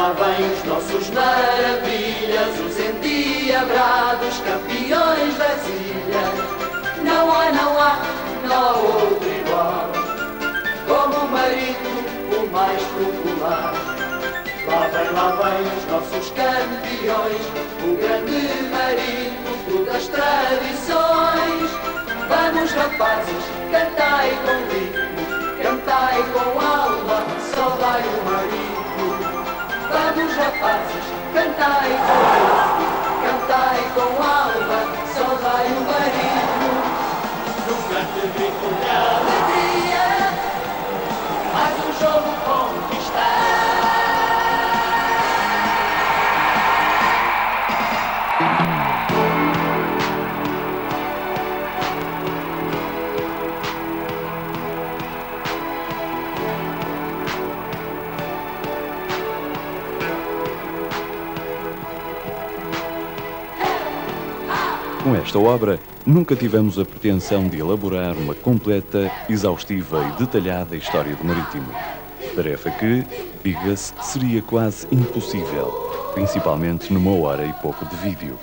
lá vem os nossos maravilhas, os endiabrados campeões das ilhas. Não há outro igual, como o Marítimo, o mais popular. Lá vem os nossos campeões, o grande Marítimo das tradições. Vamos rapazes, cantai com ritmo, cantai com alma, só vai o Marítimo. Vamos rapazes, cantai com ritmo, cantai com alma, só vai o Marítimo. Num grande grito de alegria, mais um jogo conquistar. Com esta obra, nunca tivemos a pretensão de elaborar uma completa, exaustiva e detalhada história do Marítimo. Tarefa que, diga-se, seria quase impossível, principalmente numa hora e pouco de vídeo.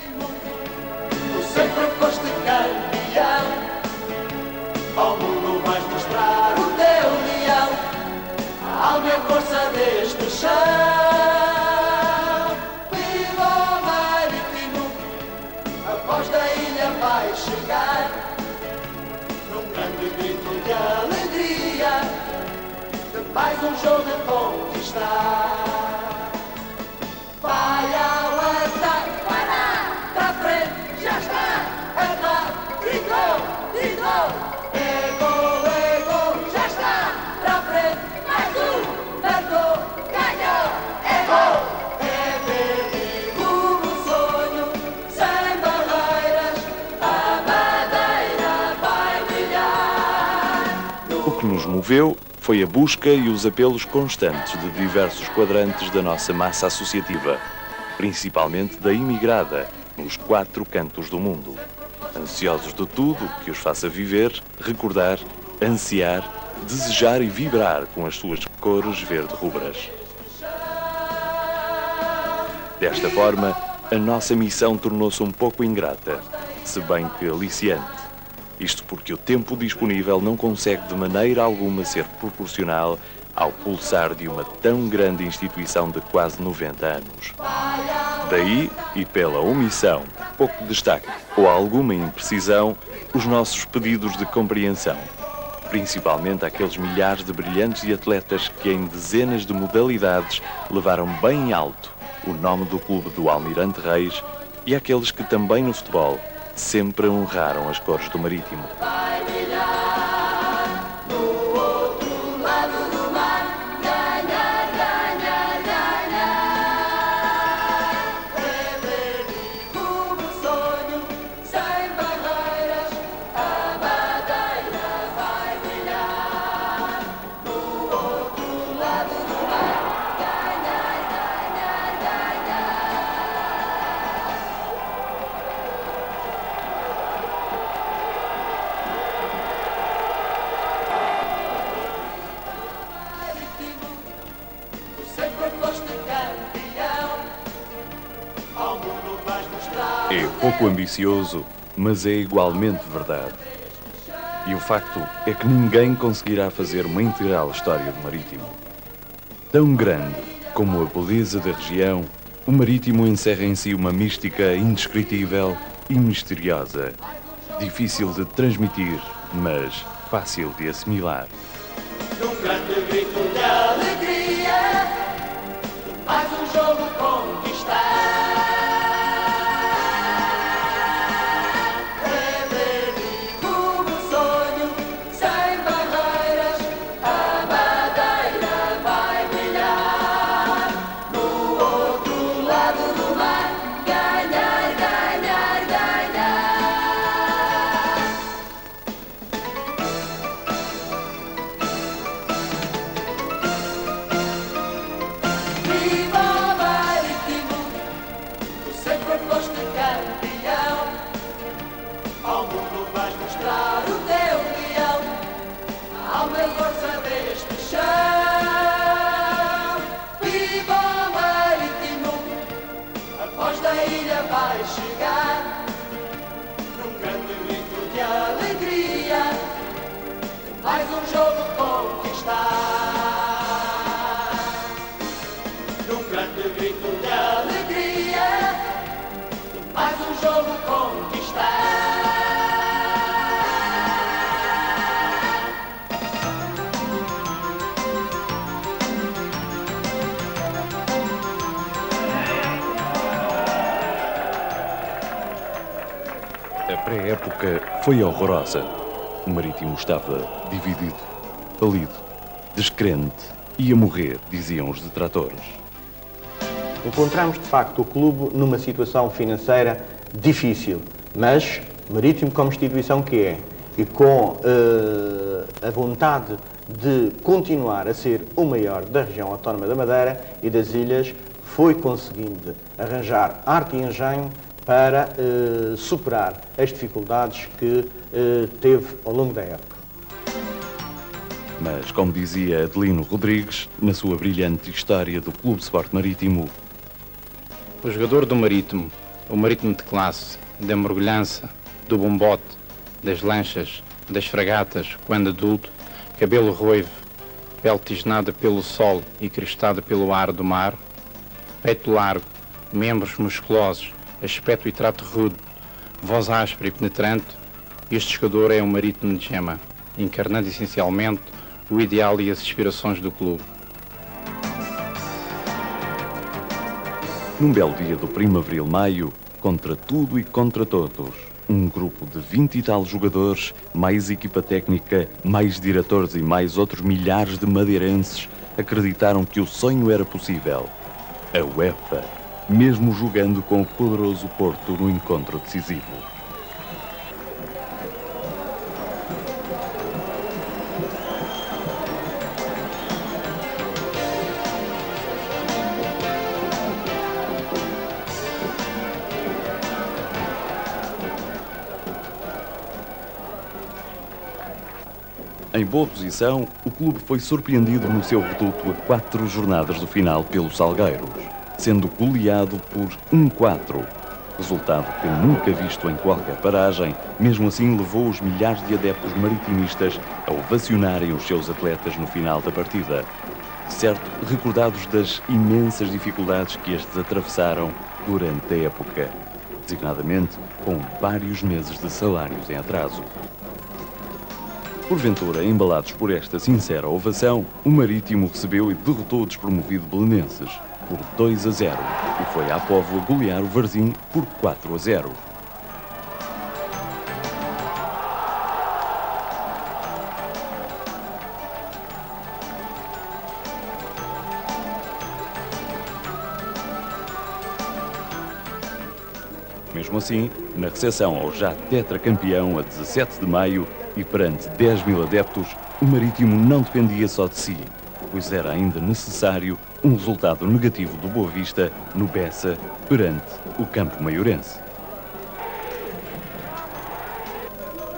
Tu sempre foste campeão, ao mundo vais mostrar o teu leão, a alma e a força deste chão. Vai chegar num grande grito de alegria, de mais um jogo a conquistar. Vai ao ataque, vai lá, para frente, já está, é lá, driblou, é gol, já está, para frente, mais um, marcou, ganhou, é gol. O que nos moveu foi a busca e os apelos constantes de diversos quadrantes da nossa massa associativa, principalmente da imigrada, nos 4 cantos do mundo, ansiosos de tudo que os faça viver, recordar, ansiar, desejar e vibrar com as suas cores verde-rubras. Desta forma, a nossa missão tornou-se um pouco ingrata, se bem que aliciante. Isto porque o tempo disponível não consegue de maneira alguma ser proporcional ao pulsar de uma tão grande instituição de quase 90 anos. Daí, e pela omissão, pouco destaque ou alguma imprecisão, os nossos pedidos de compreensão, principalmente àqueles milhares de brilhantes e atletas que em dezenas de modalidades levaram bem alto o nome do clube do Almirante Reis e àqueles que também no futebol sempre honraram as cores do Marítimo. É pouco ambicioso, mas é igualmente verdade. E o facto é que ninguém conseguirá fazer uma integral história do Marítimo. Tão grande como a beleza da região, o Marítimo encerra em si uma mística indescritível e misteriosa, difícil de transmitir, mas fácil de assimilar. Num grande grito de alegria, mais um jogo conquistar. Força deste chão, viva o Marítimo. pré-época foi horrorosa. O Marítimo estava dividido, falido, descrente e a morrer, diziam os detratores. Encontramos, de facto, o clube numa situação financeira difícil, mas Marítimo como instituição que é, e com a vontade de continuar a ser o maior da região autónoma da Madeira e das Ilhas, foi conseguindo arranjar arte e engenho para superar as dificuldades que teve ao longo da época. Mas, como dizia Adelino Rodrigues, na sua brilhante história do Clube Sport Marítimo, o jogador do Marítimo, o Marítimo de classe, da mergulhança, do bombote, das lanchas, das fragatas, quando adulto, cabelo ruivo, pele tisnada pelo sol e cristada pelo ar do mar, peito largo, membros musculosos, aspecto e trato rude, voz áspera e penetrante, este jogador é um Marítimo de gema, encarnando essencialmente o ideal e as inspirações do clube. Num belo dia do primaveril-maio, contra tudo e contra todos, um grupo de 20 e tal jogadores, mais equipa técnica, mais diretores e mais outros milhares de madeirenses acreditaram que o sonho era possível. A UEFA, mesmo jogando com o poderoso Porto no encontro decisivo. Em boa posição, o clube foi surpreendido no seu reduto a 4 jornadas do final pelos Salgueiros, sendo goleado por 1-4, resultado que nunca visto em qualquer paragem. Mesmo assim levou os milhares de adeptos maritimistas a ovacionarem os seus atletas no final da partida, certo, recordados das imensas dificuldades que estes atravessaram durante a época, designadamente com vários meses de salários em atraso. Porventura, embalados por esta sincera ovação, o Marítimo recebeu e derrotou o despromovido Belenenses por 2-0 e foi à Póvoa golear o Varzim por 4-0. Mesmo assim, na recepção ao já tetracampeão a 17 de maio e perante 10.000 adeptos, o Marítimo não dependia só de si, pois era ainda necessário um resultado negativo do Boa Vista no Bessa perante o campo maiorense.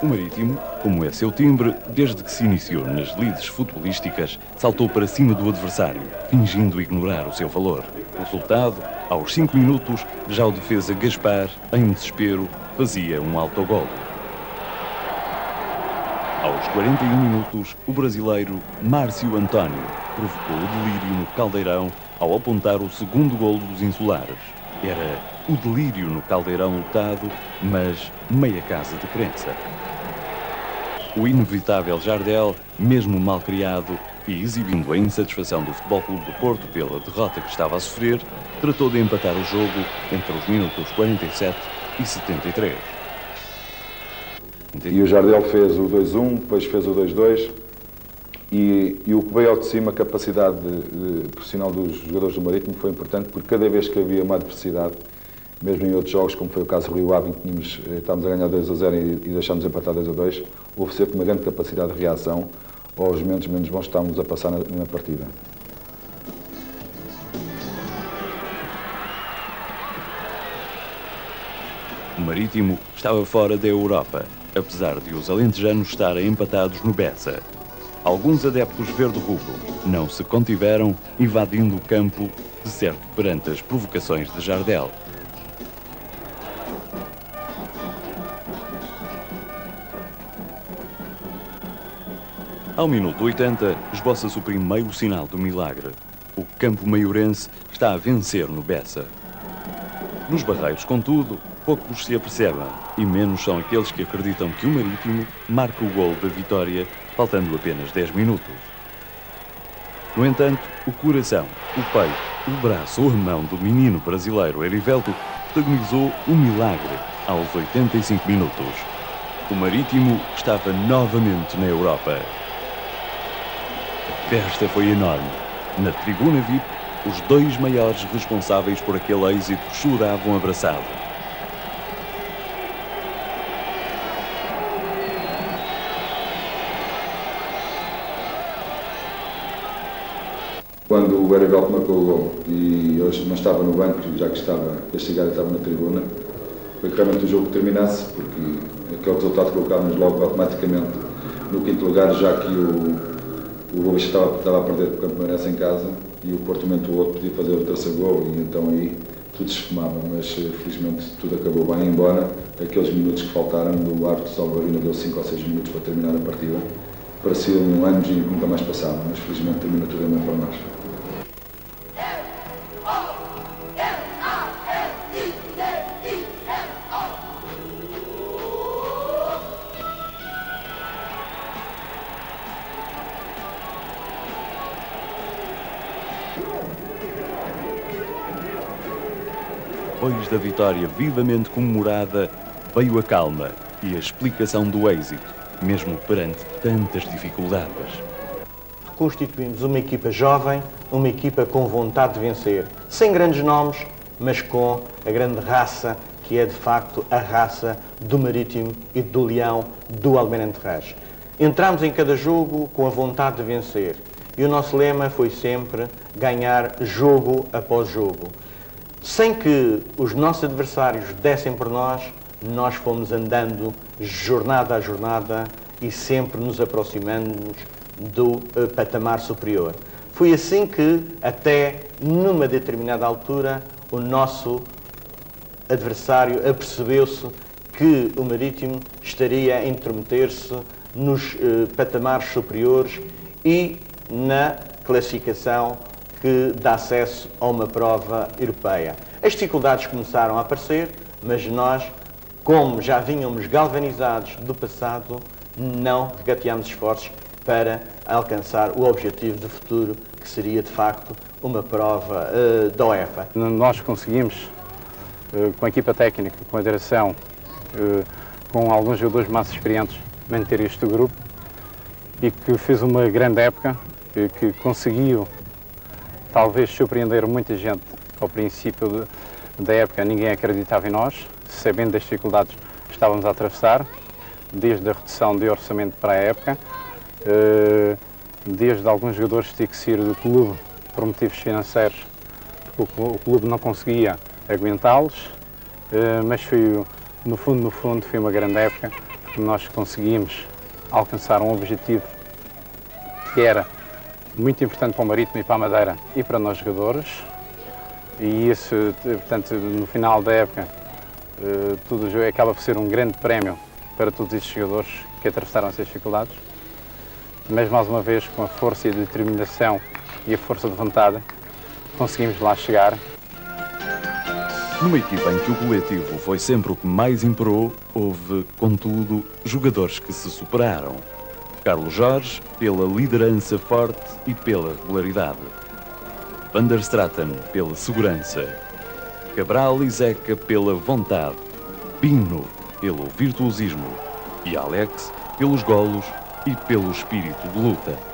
O Marítimo, como é seu timbre, desde que se iniciou nas lides futebolísticas, saltou para cima do adversário, fingindo ignorar o seu valor. O resultado, aos 5 minutos, já o defesa Gaspar, em desespero, fazia um autogolo. Aos 41 minutos, o brasileiro Márcio António provocou o delírio no Caldeirão ao apontar o segundo golo dos insulares. Era o delírio no Caldeirão lotado, mas meia casa de crença. O inevitável Jardel, mesmo mal criado e exibindo a insatisfação do Futebol Clube do Porto pela derrota que estava a sofrer, tratou de empatar o jogo entre os minutos 47 e 73. E o Jardel fez o 2-1, depois fez o 2-2 e o que veio ao de cima, a capacidade profissional dos jogadores do Marítimo foi importante, porque cada vez que havia uma adversidade, mesmo em outros jogos, como foi o caso do Rio Ave, em que estávamos a ganhar 2-0 e deixámos empatar 2-2, houve sempre uma grande capacidade de reação aos momentos menos bons que estávamos a passar na partida. O Marítimo estava fora da Europa, apesar de os alentejanos estarem empatados no Bessa. Alguns adeptos verde-rubros não se contiveram, invadindo o campo, de certo perante as provocações de Jardel. Ao minuto 80, esboça-se o primeiro sinal do milagre. O campo maiorense está a vencer no Bessa. Nos barreiros, contudo, poucos se apercebem, e menos são aqueles que acreditam que o Marítimo marca o golo da vitória, faltando apenas 10 minutos. No entanto, o coração, o peito, o braço ou a mão do menino brasileiro Erivelto protagonizou um milagre aos 85 minutos. O Marítimo estava novamente na Europa. A festa foi enorme. Na tribuna VIP, os dois maiores responsáveis por aquele êxito choravam abraçados. Quando o Erivelto marcou o gol e eu não estava no banco, já que estava castigado e estava na tribuna, foi que realmente o jogo terminasse, porque aquele resultado colocava-nos logo automaticamente no quinto lugar, já que o Boa Vista estava a perder por Campo Meirense em casa e o Porto Mento o outro podia fazer o terceiro gol e então aí tudo se esfumava, mas felizmente tudo acabou bem, embora aqueles minutos que faltaram do árbitro Salvarino deu 5 ou 6 minutos para terminar a partida. Pareciam anos e nunca mais passavam, mas felizmente termina tudo bem para nós. Depois da vitória vivamente comemorada, veio a calma e a explicação do êxito, mesmo perante tantas dificuldades. Constituímos uma equipa jovem, uma equipa com vontade de vencer, sem grandes nomes, mas com a grande raça que é de facto a raça do Marítimo e do Leão do Almirante Reis. Entramos em cada jogo com a vontade de vencer e o nosso lema foi sempre ganhar jogo após jogo. Sem que os nossos adversários dessem por nós, nós fomos andando jornada a jornada e sempre nos aproximando do patamar superior. Foi assim que, até numa determinada altura, o nosso adversário apercebeu-se que o Marítimo estaria a intrometer-se nos patamares superiores e na classificação que dá acesso a uma prova europeia. As dificuldades começaram a aparecer, mas nós, como já vínhamos galvanizados do passado, não regateámos esforços para alcançar o objetivo de futuro, que seria, de facto, uma prova da UEFA. Nós conseguimos, com a equipa técnica, com a direção, com alguns jogadores mais experientes, manter este grupo e que fez uma grande época, que conseguiu talvez surpreender muita gente. Ao princípio da época ninguém acreditava em nós, sabendo das dificuldades que estávamos a atravessar, desde a redução de orçamento para a época, desde alguns jogadores que tinham que sair do clube por motivos financeiros, porque o clube não conseguia aguentá-los, mas foi, no fundo, foi uma grande época, porque nós conseguimos alcançar um objetivo que era muito importante para o Marítimo e para a Madeira e para nós jogadores, e isso, portanto, no final da época, tudo o jogo acaba por ser um grande prémio para todos estes jogadores que atravessaram essas dificuldades, mas mais uma vez, com a força e a determinação e a força de vontade, conseguimos lá chegar. Numa equipa em que o coletivo foi sempre o que mais imperou, houve, contudo, jogadores que se superaram. Carlos Jorge, pela liderança forte e pela regularidade. Van der Straten, pela segurança. Cabral e Zeca, pela vontade. Pino, pelo virtuosismo. E Alex, pelos golos e pelo espírito de luta.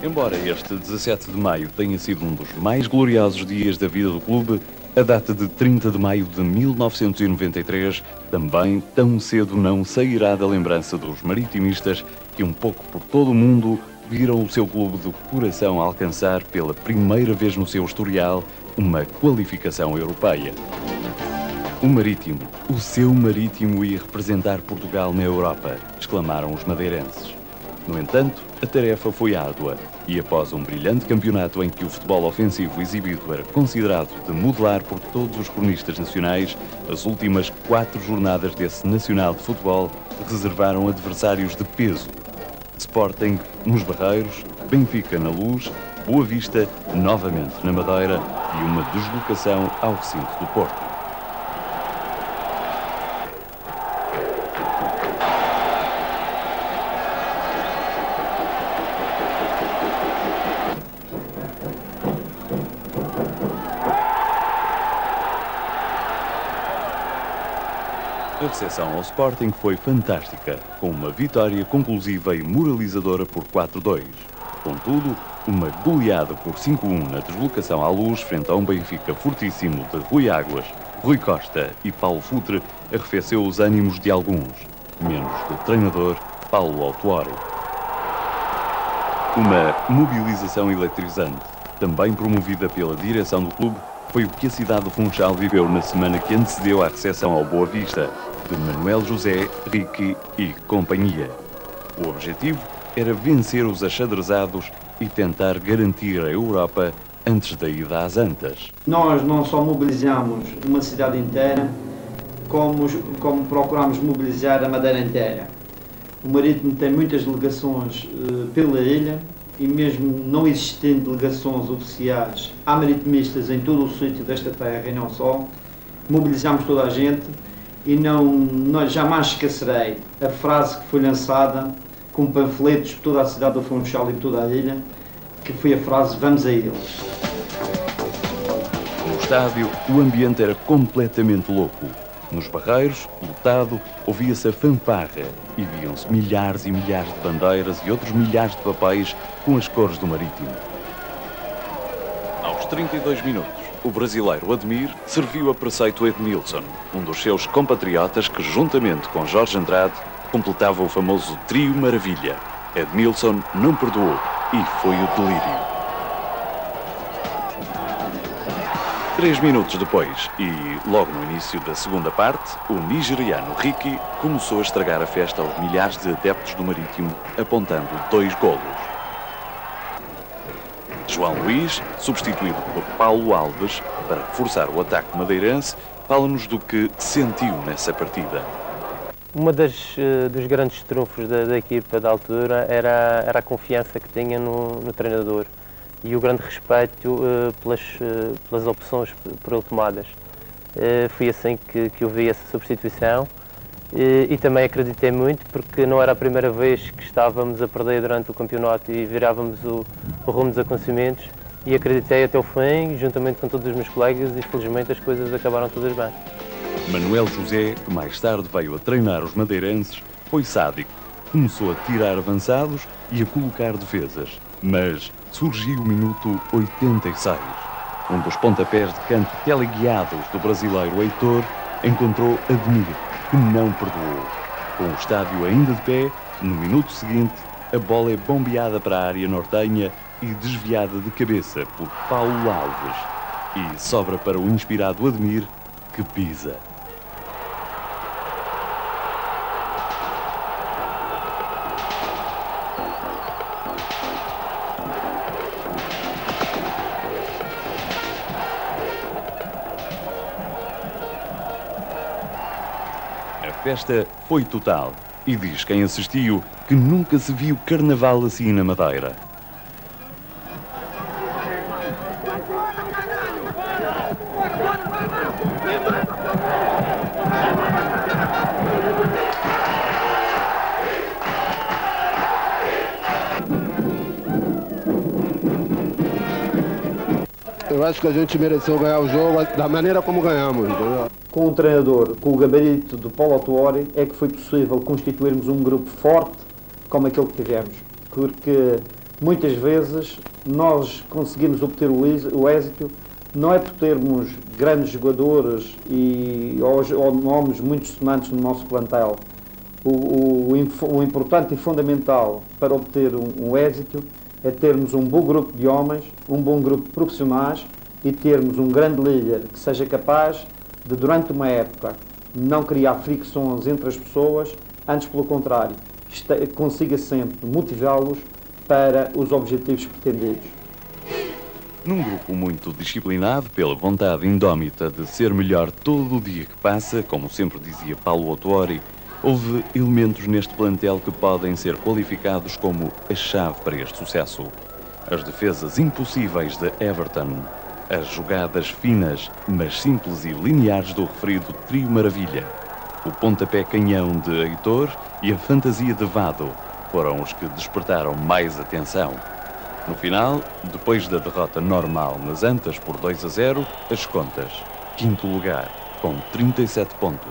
Embora este 17 de maio tenha sido um dos mais gloriosos dias da vida do clube, a data de 30 de maio de 1993 também tão cedo não sairá da lembrança dos maritimistas que um pouco por todo o mundo viram o seu clube do coração alcançar pela primeira vez no seu historial uma qualificação europeia. O Marítimo, o seu Marítimo ia representar Portugal na Europa, exclamaram os madeirenses. No entanto, a tarefa foi árdua e após um brilhante campeonato em que o futebol ofensivo exibido era considerado de modelar por todos os cronistas nacionais, as últimas 4 jornadas desse Nacional de Futebol reservaram adversários de peso. Sporting nos Barreiros, Benfica na Luz, Boa Vista novamente na Madeira e uma deslocação ao recinto do Porto. A recepção ao Sporting foi fantástica, com uma vitória conclusiva e moralizadora por 4-2. Contudo, uma goleada por 5-1 na deslocação à Luz frente a um Benfica fortíssimo de Rui Águas, Rui Costa e Paulo Futre arrefeceu os ânimos de alguns, menos do treinador Paulo Autuori. Uma mobilização eletrizante, também promovida pela direção do clube, foi o que a cidade do Funchal viveu na semana que antecedeu à recepção ao Boa Vista, de Manuel José, Ricky e companhia. O objetivo era vencer os achadrezados e tentar garantir a Europa antes da ida às Antas. Nós não só mobilizamos uma cidade inteira, como procuramos mobilizar a Madeira inteira. O Marítimo tem muitas delegações pela ilha e mesmo não existindo delegações oficiais, há maritimistas em todo o sítio desta terra e não só. Mobilizamos toda a gente e não jamais esquecerei a frase que foi lançada com panfletos por toda a cidade do Funchal e por toda a ilha, que foi a frase "Vamos a eles". No estádio, o ambiente era completamente louco. Nos Barreiros, lotado, ouvia-se a fanfarra e viam-se milhares e milhares de bandeiras e outros milhares de papéis com as cores do Marítimo. Aos 32 minutos, o brasileiro Admir serviu a preceito Edmilson, um dos seus compatriotas que, juntamente com Jorge Andrade, completava o famoso trio Maravilha. Edmilson não perdoou e foi o delírio. 3 minutos depois, e logo no início da segunda parte, o nigeriano Ricky começou a estragar a festa aos milhares de adeptos do Marítimo, apontando 2 golos. João Luís, substituído por Paulo Alves, para reforçar o ataque madeirense, fala-nos do que sentiu nessa partida. Uma dos grandes trunfos da equipa da altura era a confiança que tinha no treinador e o grande respeito pelas opções por ele tomadas. Foi assim que eu vi essa substituição e também acreditei muito porque não era a primeira vez que estávamos a perder durante o campeonato e virávamos o rumo dos acontecimentos e acreditei até o fim, juntamente com todos os meus colegas e felizmente as coisas acabaram todas bem. Manuel José, que mais tarde veio a treinar os madeirenses, foi sádico. Começou a tirar avançados e a colocar defesas. Mas surgiu o minuto 86. Um dos pontapés de canto teleguiados do brasileiro Heitor encontrou Admir, que não perdoou. Com o estádio ainda de pé, no minuto seguinte, a bola é bombeada para a área nortenha e desviada de cabeça por Paulo Alves. E sobra para o inspirado Admir, que pisa. A festa foi total e diz quem assistiu que nunca se viu carnaval assim na Madeira. Eu acho que a gente mereceu ganhar o jogo da maneira como ganhamos, entendeu? Com um treinador com o gabarito do Paulo Autuori é que foi possível constituirmos um grupo forte como aquele que tivemos, porque muitas vezes nós conseguimos obter o êxito não é por termos grandes jogadores ou nomes muito sonantes no nosso plantel. O importante e fundamental para obter um êxito é termos um bom grupo de homens, um bom grupo de profissionais e termos um grande líder que seja capaz de, durante uma época, não criar fricções entre as pessoas, antes pelo contrário, consiga sempre motivá-los para os objetivos pretendidos. Num grupo muito disciplinado, pela vontade indómita de ser melhor todo o dia que passa, como sempre dizia Paulo Autuori, houve elementos neste plantel que podem ser qualificados como a chave para este sucesso. As defesas impossíveis de Everton, as jogadas finas, mas simples e lineares do referido trio maravilha, o pontapé canhão de Heitor e a fantasia de Vado foram os que despertaram mais atenção. No final, depois da derrota normal nas Antas por 2-0, as contas. 5º lugar, com 37 pontos,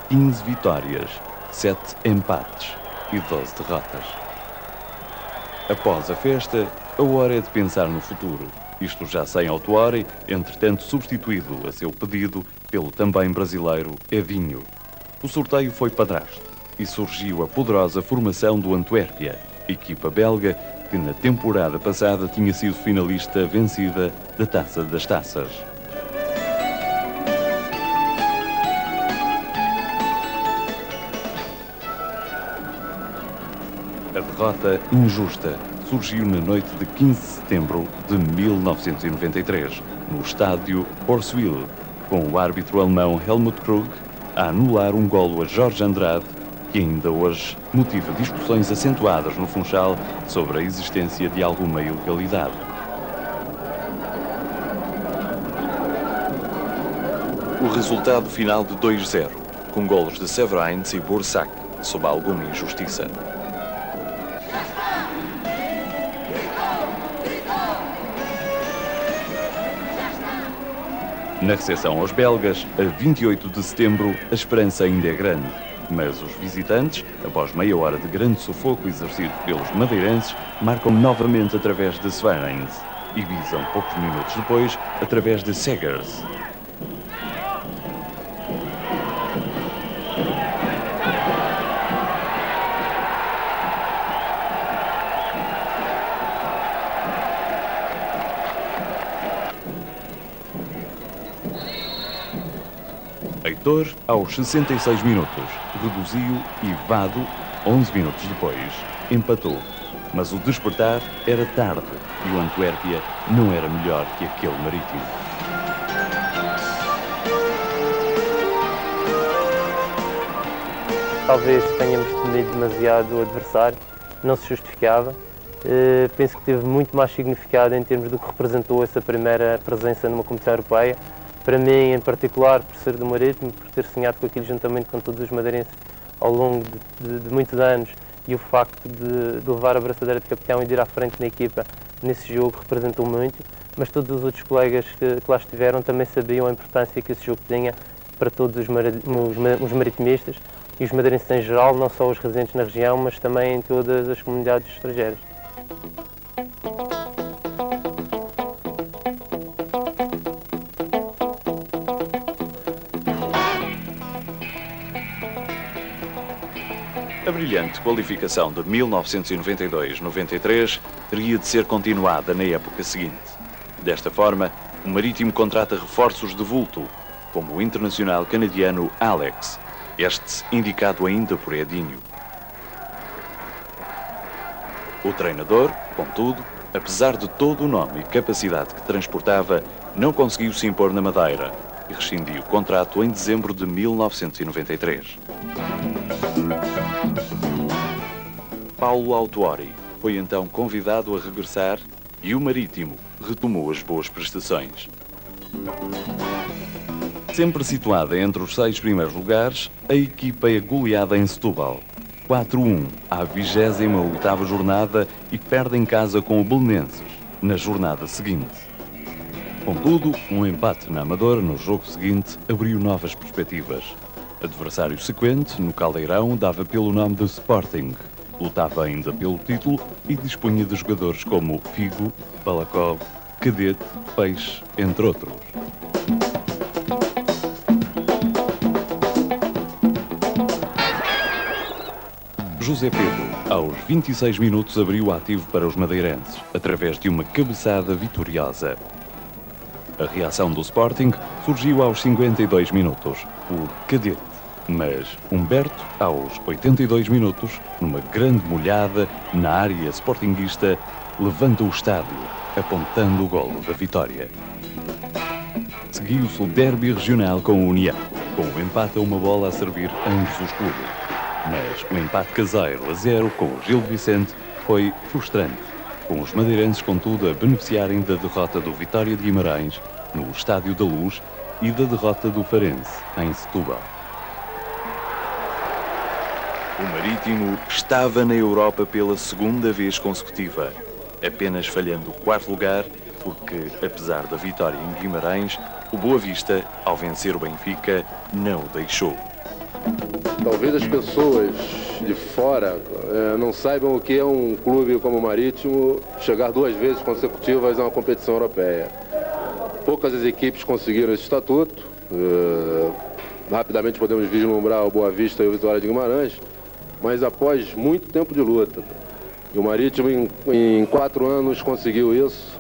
15 vitórias, 7 empates e 12 derrotas. Após a festa, a hora é de pensar no futuro. Isto já sem Autuori, entretanto substituído a seu pedido pelo também brasileiro Edinho. O sorteio foi padrasto e surgiu a poderosa formação do Antuérpia, equipa belga que na temporada passada tinha sido finalista vencida da Taça das Taças. A derrota injusta surgiu na noite de 15 de setembro de 1993, no estádio Borswil, com o árbitro alemão Helmut Krug a anular um golo a Jorge Andrade, que ainda hoje motiva discussões acentuadas no Funchal sobre a existência de alguma ilegalidade. O resultado final de 2-0, com golos de Severines e Bursac, sob alguma injustiça. Na recepção aos belgas, a 28 de setembro, a esperança ainda é grande. Mas os visitantes, após meia hora de grande sufoco exercido pelos madeirenses, marcam novamente através de Severines e visam poucos minutos depois através de Segers. Heitor, aos 66 minutos, reduziu e Vado, 11 minutos depois, empatou. Mas o despertar era tarde e o Antuérpia não era melhor que aquele Marítimo. Talvez tenhamos temido demasiado o adversário, não se justificava. Penso que teve muito mais significado em termos do que representou essa primeira presença numa competição europeia. Para mim, em particular, por ser do Marítimo, por ter sonhado com aquilo juntamente com todos os madeirenses ao longo de muitos anos, e o facto de levar a braçadeira de capitão e de ir à frente na equipa nesse jogo representou muito, mas todos os outros colegas que lá estiveram também sabiam a importância que esse jogo tinha para todos os maritimistas e os madeirenses em geral, não só os residentes na região, mas também em todas as comunidades estrangeiras. A brilhante qualificação de 1992-93 teria de ser continuada na época seguinte. Desta forma, o Marítimo contrata reforços de vulto, como o internacional canadiano Alex, este indicado ainda por Edinho. O treinador, contudo, apesar de todo o nome e capacidade que transportava, não conseguiu se impor na Madeira e rescindiu o contrato em dezembro de 1993. Paulo Autuori foi então convidado a regressar e o Marítimo retomou as boas prestações. Sempre situada entre os 6 primeiros lugares, a equipa é goleada em Setúbal. 4-1 à 28ª jornada e perde em casa com o Belenenses, na jornada seguinte. Contudo, um empate na Amadora no jogo seguinte abriu novas perspectivas. Adversário sequente, no Caldeirão, dava pelo nome de Sporting. Lutava ainda pelo título e dispunha de jogadores como Figo, Balakov, Cadete, Peixe, entre outros. José Pedro, aos 26 minutos, abriu o ativo para os madeirenses, através de uma cabeçada vitoriosa. A reação do Sporting surgiu aos 52 minutos. O Cadete Mas Humberto, aos 82 minutos, numa grande molhada na área sportinguista, levanta o estádio, apontando o golo da vitória. Seguiu-se o derby regional com o União, com o empate a uma bola a servir ambos os clubes. Mas o empate caseiro a 0 com o Gil Vicente foi frustrante, com os madeirenses, contudo, a beneficiarem da derrota do Vitória de Guimarães no Estádio da Luz e da derrota do Farense em Setúbal. O Marítimo estava na Europa pela segunda vez consecutiva, apenas falhando o quarto lugar, porque, apesar da vitória em Guimarães, o Boa Vista, ao vencer o Benfica, não o deixou. Talvez as pessoas de fora não saibam o que é um clube como o Marítimo chegar 2 vezes consecutivas a uma competição europeia. Poucas as equipes conseguiram esse estatuto. Rapidamente podemos vislumbrar o Boa Vista e o Vitória de Guimarães, mas após muito tempo de luta. E o Marítimo, em 4 anos, conseguiu isso.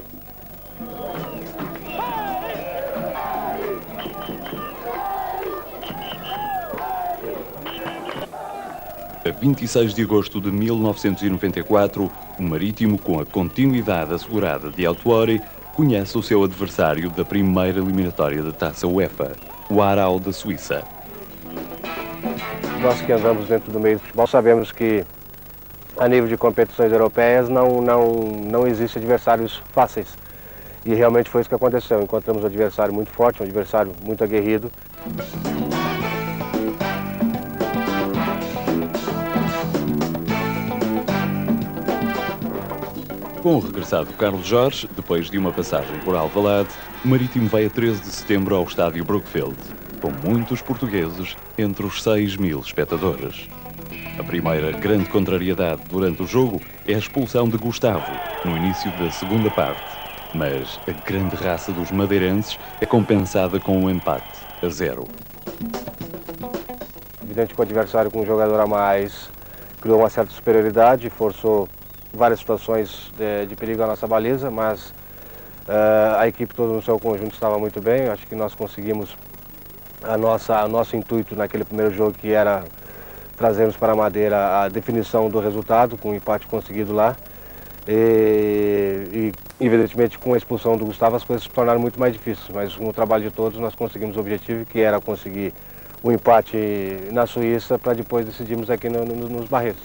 A 26 de agosto de 1994, o Marítimo, com a continuidade assegurada de Autuori, conhece o seu adversário da primeira eliminatória da Taça UEFA, o Aarau da Suíça. Nós que andamos dentro do meio do futebol sabemos que a nível de competições europeias não existem adversários fáceis. E realmente foi isso que aconteceu. Encontramos um adversário muito forte, um adversário muito aguerrido. Com o regressado Carlos Jorge, depois de uma passagem por Alvalade, o Marítimo vai a 13 de setembro ao estádio Brookfield, com muitos portugueses entre os 6.000 espectadores. A primeira grande contrariedade durante o jogo é a expulsão de Gustavo, no início da segunda parte, mas a grande raça dos madeirenses é compensada com um empate a 0. Evidente que o adversário com um jogador a mais criou uma certa superioridade e forçou várias situações de perigo à nossa baliza, mas a equipe toda no seu conjunto estava muito bem. Acho que nós conseguimos nosso intuito naquele primeiro jogo, que era trazermos para a Madeira a definição do resultado, com o empate conseguido lá. E evidentemente, com a expulsão do Gustavo, as coisas se tornaram muito mais difíceis, mas com o trabalho de todos nós conseguimos o objetivo, que era conseguir o empate na Suíça, para depois decidirmos aqui nos Barretos.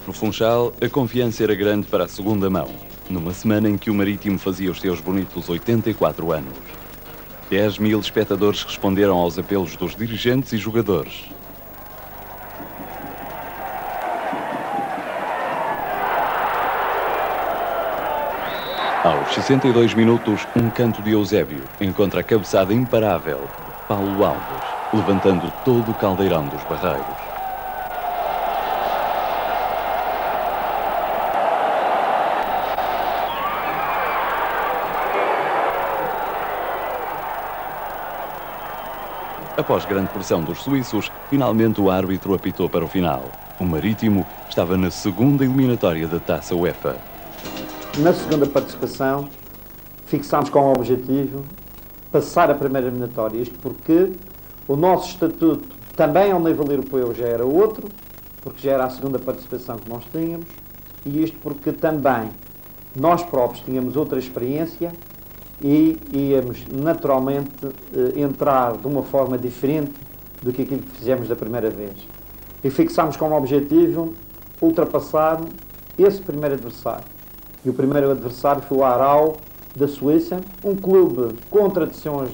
No Funchal, a confiança era grande para a segunda mão, numa semana em que o Marítimo fazia os seus bonitos 84 anos. 10.000 espectadores responderam aos apelos dos dirigentes e jogadores. Aos 62 minutos, um canto de Eusébio encontra a cabeçada imparável de Paulo Alves, levantando todo o caldeirão dos Barreiros. Após grande pressão dos suíços, finalmente o árbitro apitou para o final. O Marítimo estava na segunda eliminatória da Taça UEFA. Na segunda participação, fixámos como objetivo passar a primeira eliminatória. Isto porque o nosso estatuto, também ao nível europeu, já era outro, porque já era a segunda participação que nós tínhamos, e isto porque também nós próprios tínhamos outra experiência e íamos naturalmente entrar de uma forma diferente do que aquilo que fizemos da primeira vez. E fixámos como objetivo ultrapassar esse primeiro adversário. E o primeiro adversário foi o Aarau da Suíça, um clube com tradições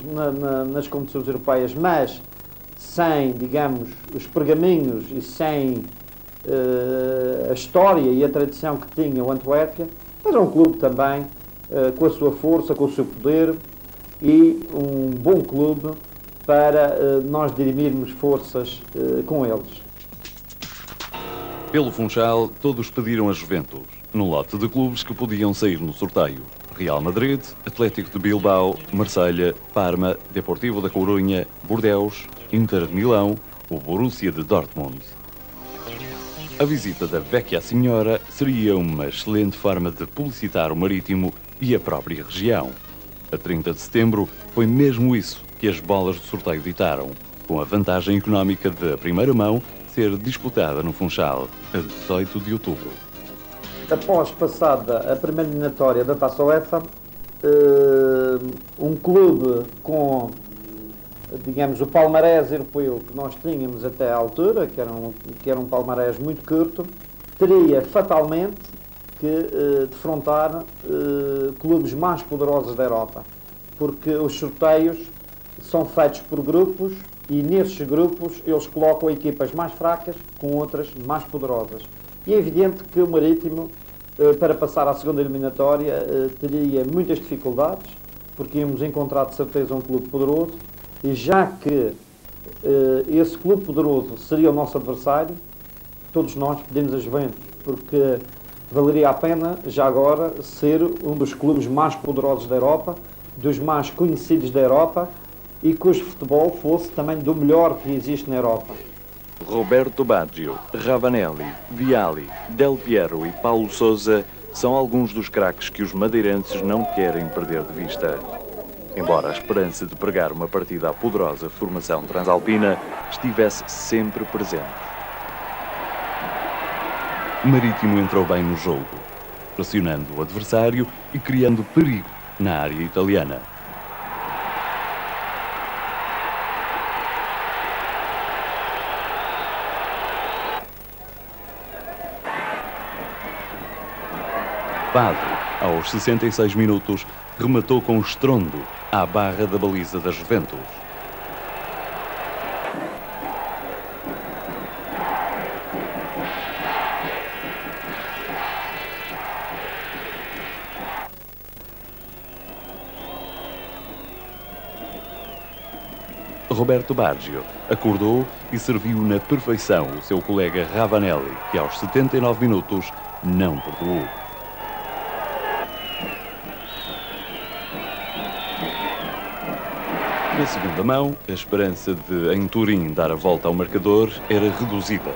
nas competições europeias, mas sem, digamos, os pergaminhos e sem a história e a tradição que tinha o Antuérpia, mas é um clube também com a sua força, com o seu poder, e um bom clube para nós dirimirmos forças com eles. Pelo Funchal, todos pediram a Juventus, no lote de clubes que podiam sair no sorteio: Real Madrid, Atlético de Bilbao, Marselha, Parma, Deportivo da Corunha, Bordeaux, Inter de Milão, o Borussia de Dortmund. A visita da Vecchia Signora seria uma excelente forma de publicitar o Marítimo e a própria região. A 30 de setembro foi mesmo isso que as bolas do sorteio ditaram, com a vantagem económica da primeira mão ser disputada no Funchal, a 18 de outubro. Após passada a primeira eliminatória da Taça UEFA, um clube com, digamos, o palmarés europeu que nós tínhamos até à altura, que era um palmarés muito curto, teria fatalmente que defrontar clubes mais poderosos da Europa, porque os sorteios são feitos por grupos e nesses grupos eles colocam equipas mais fracas com outras mais poderosas. E é evidente que o Marítimo, para passar à segunda eliminatória, teria muitas dificuldades, porque íamos encontrar de certeza um clube poderoso, e já que esse clube poderoso seria o nosso adversário, todos nós pedimos a Juventus, porque valeria a pena, já agora, ser um dos clubes mais poderosos da Europa, dos mais conhecidos da Europa, e cujo futebol fosse também do melhor que existe na Europa. Roberto Baggio, Ravanelli, Vialli, Del Piero e Paulo Sousa são alguns dos craques que os madeirenses não querem perder de vista. Embora a esperança de pregar uma partida à poderosa formação transalpina estivesse sempre presente. O Marítimo entrou bem no jogo, pressionando o adversário e criando perigo na área italiana. Padre, aos 66 minutos, rematou com estrondo à barra da baliza da Juventus. Roberto Baggio acordou e serviu na perfeição o seu colega Ravanelli, que aos 79 minutos não perdoou. Na segunda mão, a esperança de, em Turim, dar a volta ao marcador era reduzida.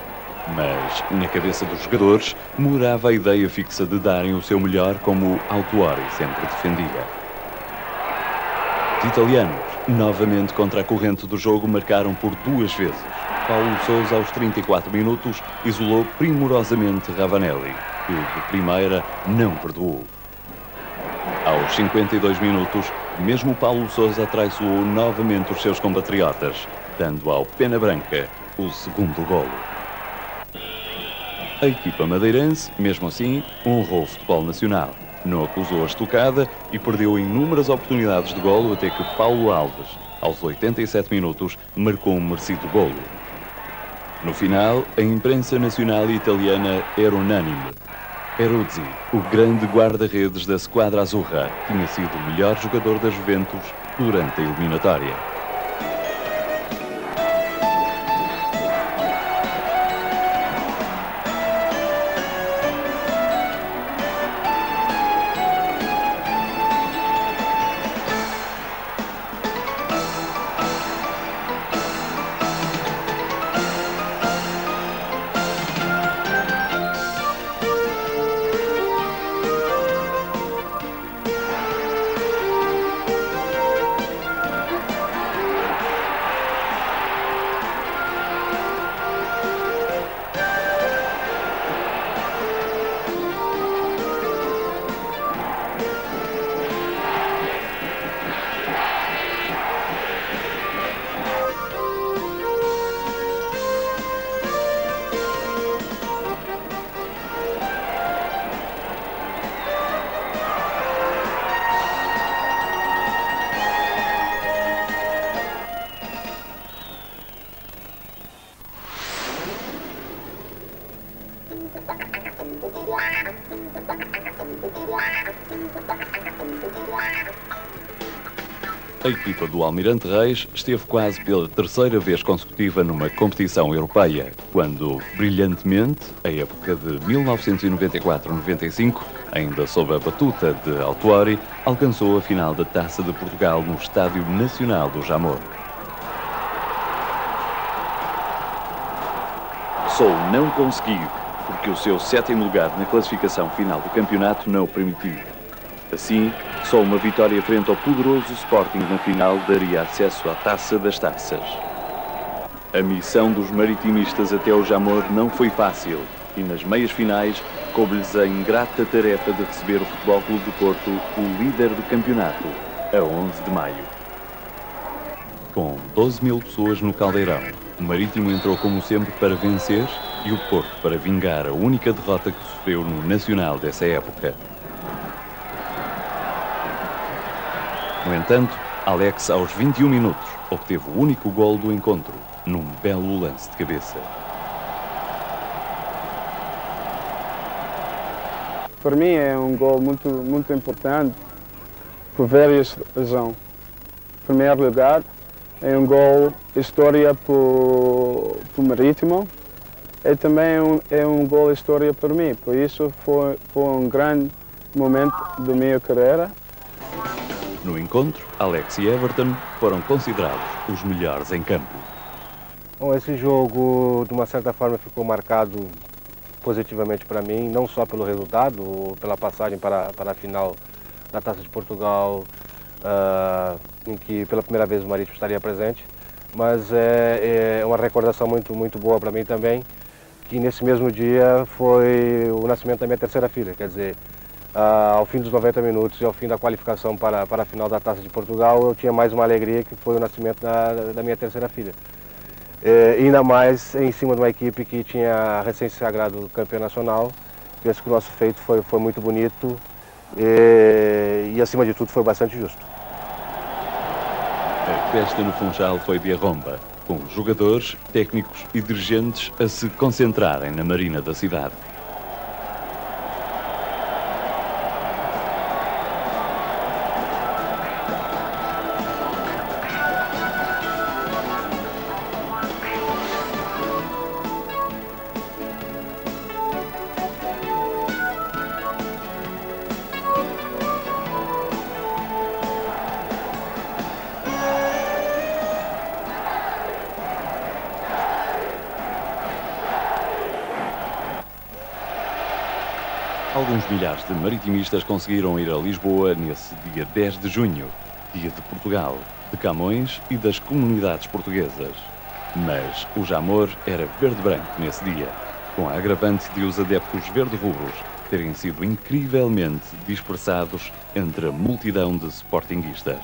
Mas, na cabeça dos jogadores, morava a ideia fixa de darem o seu melhor como Autuori sempre defendia. Os italianos, novamente contra a corrente do jogo, marcaram por duas vezes. Paulo Sousa, aos 34 minutos, isolou primorosamente Ravanelli, que, de primeira, não perdoou. Aos 52 minutos, mesmo Paulo Sousa traiçoou novamente os seus compatriotas, dando ao Pena Branca o segundo golo. A equipa madeirense, mesmo assim, honrou o futebol nacional. Não acusou a estocada e perdeu inúmeras oportunidades de golo até que Paulo Alves, aos 87 minutos, marcou um merecido golo. No final, a imprensa nacional e italiana era unânime. Peruzzi, o grande guarda-redes da Squadra Azzurra, tinha sido o melhor jogador da Juventus durante a eliminatória. A equipa do Almirante Reis esteve quase pela terceira vez consecutiva numa competição europeia, quando, brilhantemente, a época de 1994-95, ainda sob a batuta de Autuori, alcançou a final da Taça de Portugal no Estádio Nacional do Jamor. Só não conseguiu, porque o seu sétimo lugar na classificação final do campeonato não o permitiu. Assim, só uma vitória frente ao poderoso Sporting na final daria acesso à Taça das Taças. A missão dos maritimistas até ao Jamor não foi fácil e nas meias finais coube-lhes a ingrata tarefa de receber o Futebol Clube do Porto, o líder do campeonato, a 11 de maio. Com 12.000 pessoas no Caldeirão, o Marítimo entrou como sempre para vencer e o Porto para vingar a única derrota que sofreu no Nacional dessa época. No entanto, Alex, aos 21 minutos, obteve o único golo do encontro, num belo lance de cabeça. Para mim é um gol muito importante por várias razões. Em primeiro lugar, é um gol história para o Marítimo e também é um gol história para mim. Por isso foi um grande momento da minha carreira. No encontro, Alex e Everton foram considerados os melhores em campo. Bom, esse jogo, de uma certa forma, ficou marcado positivamente para mim, não só pelo resultado, pela passagem para a final da Taça de Portugal, em que pela primeira vez o Marítimo estaria presente, mas é uma recordação muito boa para mim também, que nesse mesmo dia foi o nascimento da minha terceira filha, quer dizer, ao fim dos 90 minutos e ao fim da qualificação para a final da Taça de Portugal, eu tinha mais uma alegria, que foi o nascimento da minha terceira filha. Ainda mais em cima de uma equipe que tinha recém-sagrado campeão nacional. Penso que o nosso feito foi muito bonito e acima de tudo foi bastante justo. A festa no Funchal foi de arromba, com os jogadores, técnicos e dirigentes a se concentrarem na marina da cidade. Alguns milhares de maritimistas conseguiram ir a Lisboa nesse dia 10 de junho, dia de Portugal, de Camões e das comunidades portuguesas. Mas o Jamor era verde-branco nesse dia, com a agravante de os adeptos verde-rubros terem sido incrivelmente dispersados entre a multidão de sportinguistas.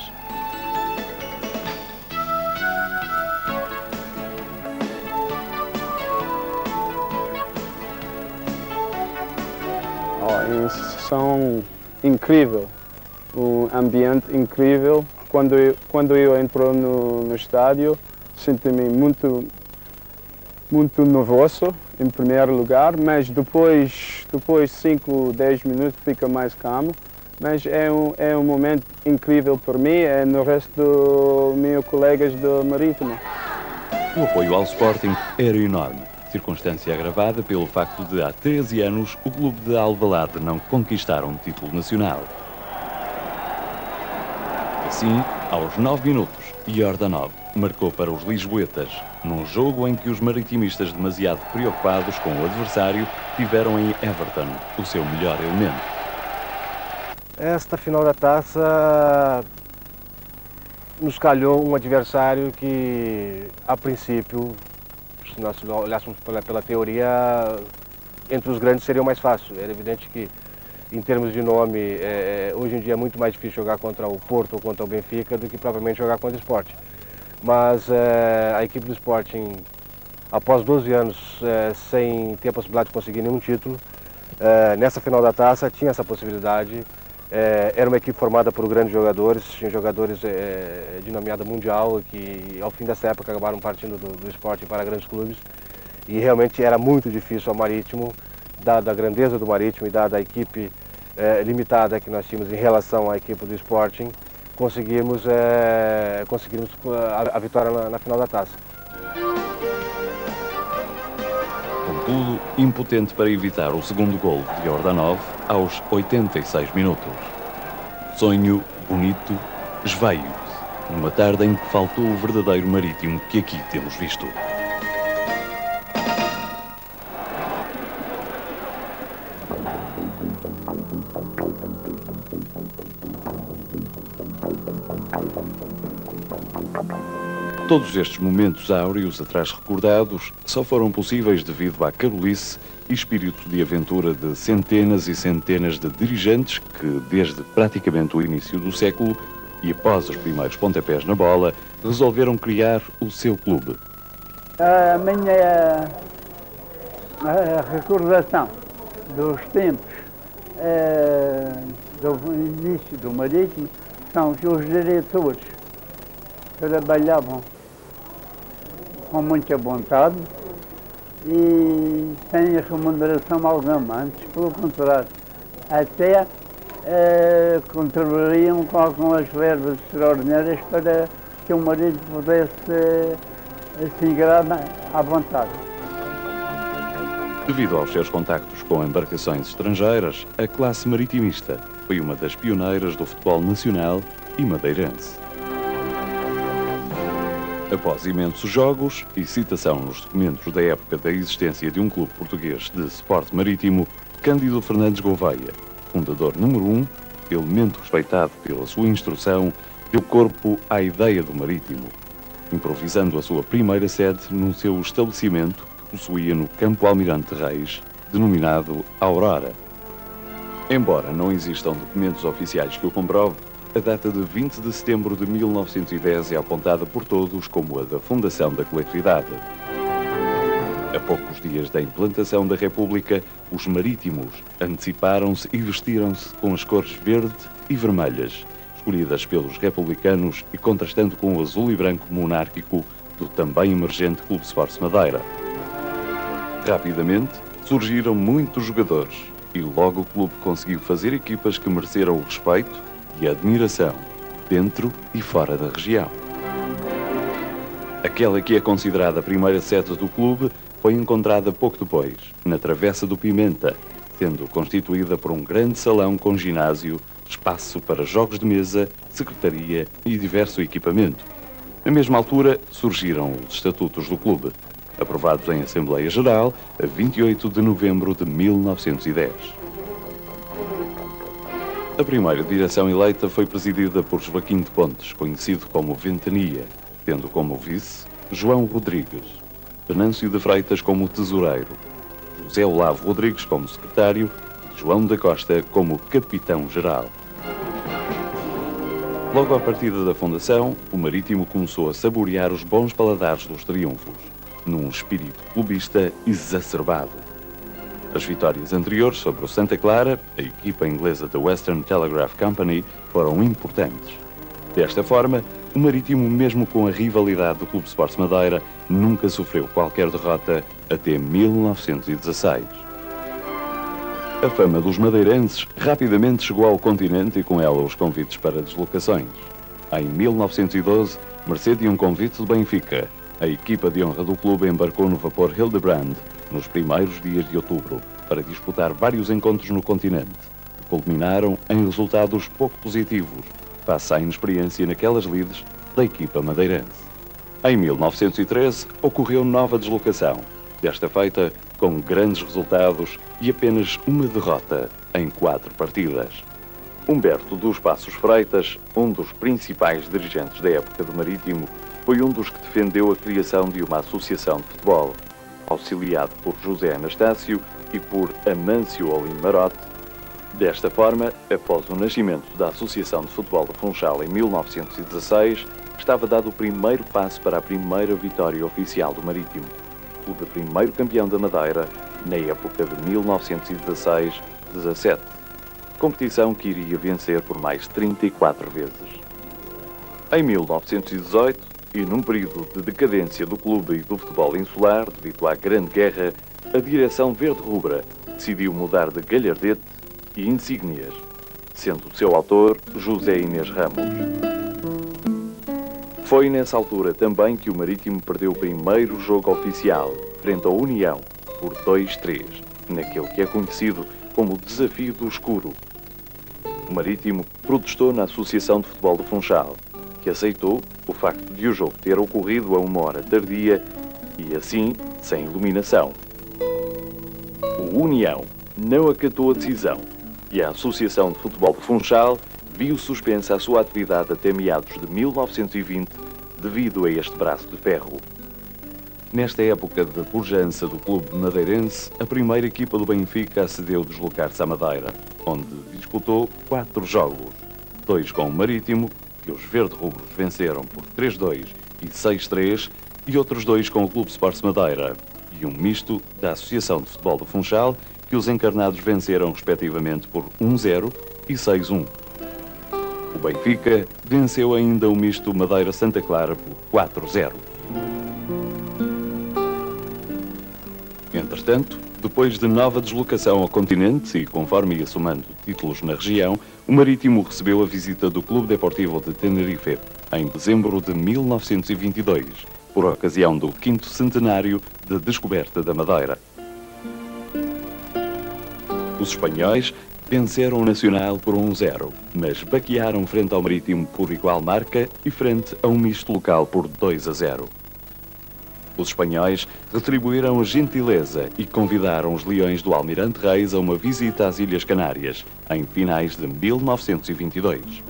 É uma sensação incrível, um ambiente incrível. Quando eu entro no estádio, sinto-me muito nervoso, em primeiro lugar, mas depois 5, 10 minutos fica mais calmo. Mas é um momento incrível para mim e no resto dos meus colegas do Marítimo. O apoio ao Sporting era enorme, circunstância agravada pelo facto de há 13 anos o clube de Alvalade não conquistar um título nacional. Assim, aos 9 minutos, Jordanov marcou para os lisboetas, num jogo em que os maritimistas, demasiado preocupados com o adversário, tiveram em Everton o seu melhor elemento. Esta final da taça nos calhou um adversário que, a princípio, se nós olhássemos pela teoria, entre os grandes seria o mais fácil. Era evidente que, em termos de nome, hoje em dia é muito mais difícil jogar contra o Porto ou contra o Benfica do que propriamente jogar contra o Sporting. Mas a equipe do Sporting, após 12 anos sem ter a possibilidade de conseguir nenhum título, nessa final da taça tinha essa possibilidade. Era uma equipe formada por grandes jogadores, tinha jogadores de nomeada mundial que ao fim dessa época acabaram partindo do Sporting para grandes clubes e realmente era muito difícil ao Marítimo, dada a grandeza do Marítimo e dada a equipe limitada que nós tínhamos em relação à equipe do Sporting, conseguimos a vitória na final da taça. Contudo, impotente para evitar o segundo golo de Jordanov aos 86 minutos. Sonho bonito esvaiu-se, numa tarde em que faltou o verdadeiro Marítimo que aqui temos visto. Todos estes momentos áureos atrás recordados só foram possíveis devido à carolice e espírito de aventura de centenas e centenas de dirigentes que, desde praticamente o início do século e após os primeiros pontapés na bola, resolveram criar o seu clube. A minha recordação dos tempos do início do Marítimo são que os diretores trabalhavam com muita vontade e sem remuneração alguma, antes pelo contrário, até contribuíam com algumas verbas extraordinárias para que o marido pudesse se ingrar à vontade. Devido aos seus contactos com embarcações estrangeiras, a classe maritimista foi uma das pioneiras do futebol nacional e madeirense. Após imensos jogos e citação nos documentos da época da existência de um clube português de suporte marítimo, Cândido Fernandes Gouveia, fundador número 1, elemento respeitado pela sua instrução, deu corpo à ideia do marítimo, improvisando a sua primeira sede num seu estabelecimento que possuía no Campo Almirante Reis, denominado Aurora. Embora não existam documentos oficiais que o comprovem, a data de 20 de setembro de 1910 é apontada por todos como a da fundação da coletividade. A poucos dias da implantação da República, os marítimos anteciparam-se e vestiram-se com as cores verde e vermelhas, escolhidas pelos republicanos e contrastando com o azul e branco monárquico do também emergente Clube Sports Madeira. Rapidamente surgiram muitos jogadores e logo o clube conseguiu fazer equipas que mereceram o respeito e a admiração, dentro e fora da região. Aquela que é considerada a primeira sede do clube foi encontrada pouco depois, na Travessa do Pimenta, sendo constituída por um grande salão com ginásio, espaço para jogos de mesa, secretaria e diverso equipamento. Na mesma altura surgiram os estatutos do clube, aprovados em Assembleia Geral a 28 de novembro de 1910. A primeira direção eleita foi presidida por Joaquim de Pontes, conhecido como Ventania, tendo como vice João Rodrigues, Venâncio de Freitas como tesoureiro, José Olavo Rodrigues como secretário e João da Costa como capitão-geral. Logo à partida da fundação, o Marítimo começou a saborear os bons paladares dos triunfos, num espírito clubista exacerbado. As vitórias anteriores sobre o Santa Clara, a equipa inglesa da Western Telegraph Company, foram importantes. Desta forma, o Marítimo, mesmo com a rivalidade do Clube Sports Madeira, nunca sofreu qualquer derrota até 1916. A fama dos madeirenses rapidamente chegou ao continente e com ela os convites para deslocações. Em 1912, mercê de um convite do Benfica, a equipa de honra do clube embarcou no vapor Hildebrand nos primeiros dias de outubro para disputar vários encontros no continente, que culminaram em resultados pouco positivos, face à inexperiência naquelas lides da equipa madeirense. Em 1913, ocorreu nova deslocação, desta feita com grandes resultados e apenas uma derrota em 4 partidas. Humberto dos Passos Freitas, um dos principais dirigentes da época do Marítimo, foi um dos que defendeu a criação de uma associação de futebol. Auxiliado por José Anastácio e por Amâncio Olim Marote. Desta forma, após o nascimento da Associação de Futebol do Funchal em 1916, estava dado o primeiro passo para a primeira vitória oficial do Marítimo, o de primeiro campeão da Madeira, na época de 1916-17, competição que iria vencer por mais 34 vezes. Em 1918, e num período de decadência do clube e do futebol insular, devido à Grande Guerra, a direção verde-rubra decidiu mudar de galhardete e insígnias, sendo o seu autor José Inês Ramos. Foi nessa altura também que o Marítimo perdeu o primeiro jogo oficial, frente ao União, por 2-3, naquele que é conhecido como o Desafio do Escuro. O Marítimo protestou na Associação de Futebol do Funchal, que aceitou o facto de o jogo ter ocorrido a uma hora tardia e, assim, sem iluminação. O União não acatou a decisão e a Associação de Futebol do Funchal viu suspensa a sua atividade até meados de 1920, devido a este braço de ferro. Nesta época de pujança do clube madeirense, a primeira equipa do Benfica acedeu deslocar-se à Madeira, onde disputou 4 jogos, 2 com o Marítimo, que os verde-rubros venceram por 3-2 e 6-3, e outros 2 com o Clube Sports Madeira, e um misto da Associação de Futebol do Funchal, que os encarnados venceram respectivamente por 1-0 e 6-1. O Benfica venceu ainda o misto Madeira-Santa Clara por 4-0. Entretanto, depois de nova deslocação ao continente e conforme ia somando títulos na região, o Marítimo recebeu a visita do Clube Deportivo de Tenerife em dezembro de 1922, por ocasião do 5º centenário de descoberta da Madeira. Os espanhóis venceram o Nacional por 1-0, mas baquearam frente ao Marítimo por igual marca e frente a um misto local por 2-0. Os espanhóis retribuíram a gentileza e convidaram os Leões do Almirante Reis a uma visita às Ilhas Canárias, em finais de 1922.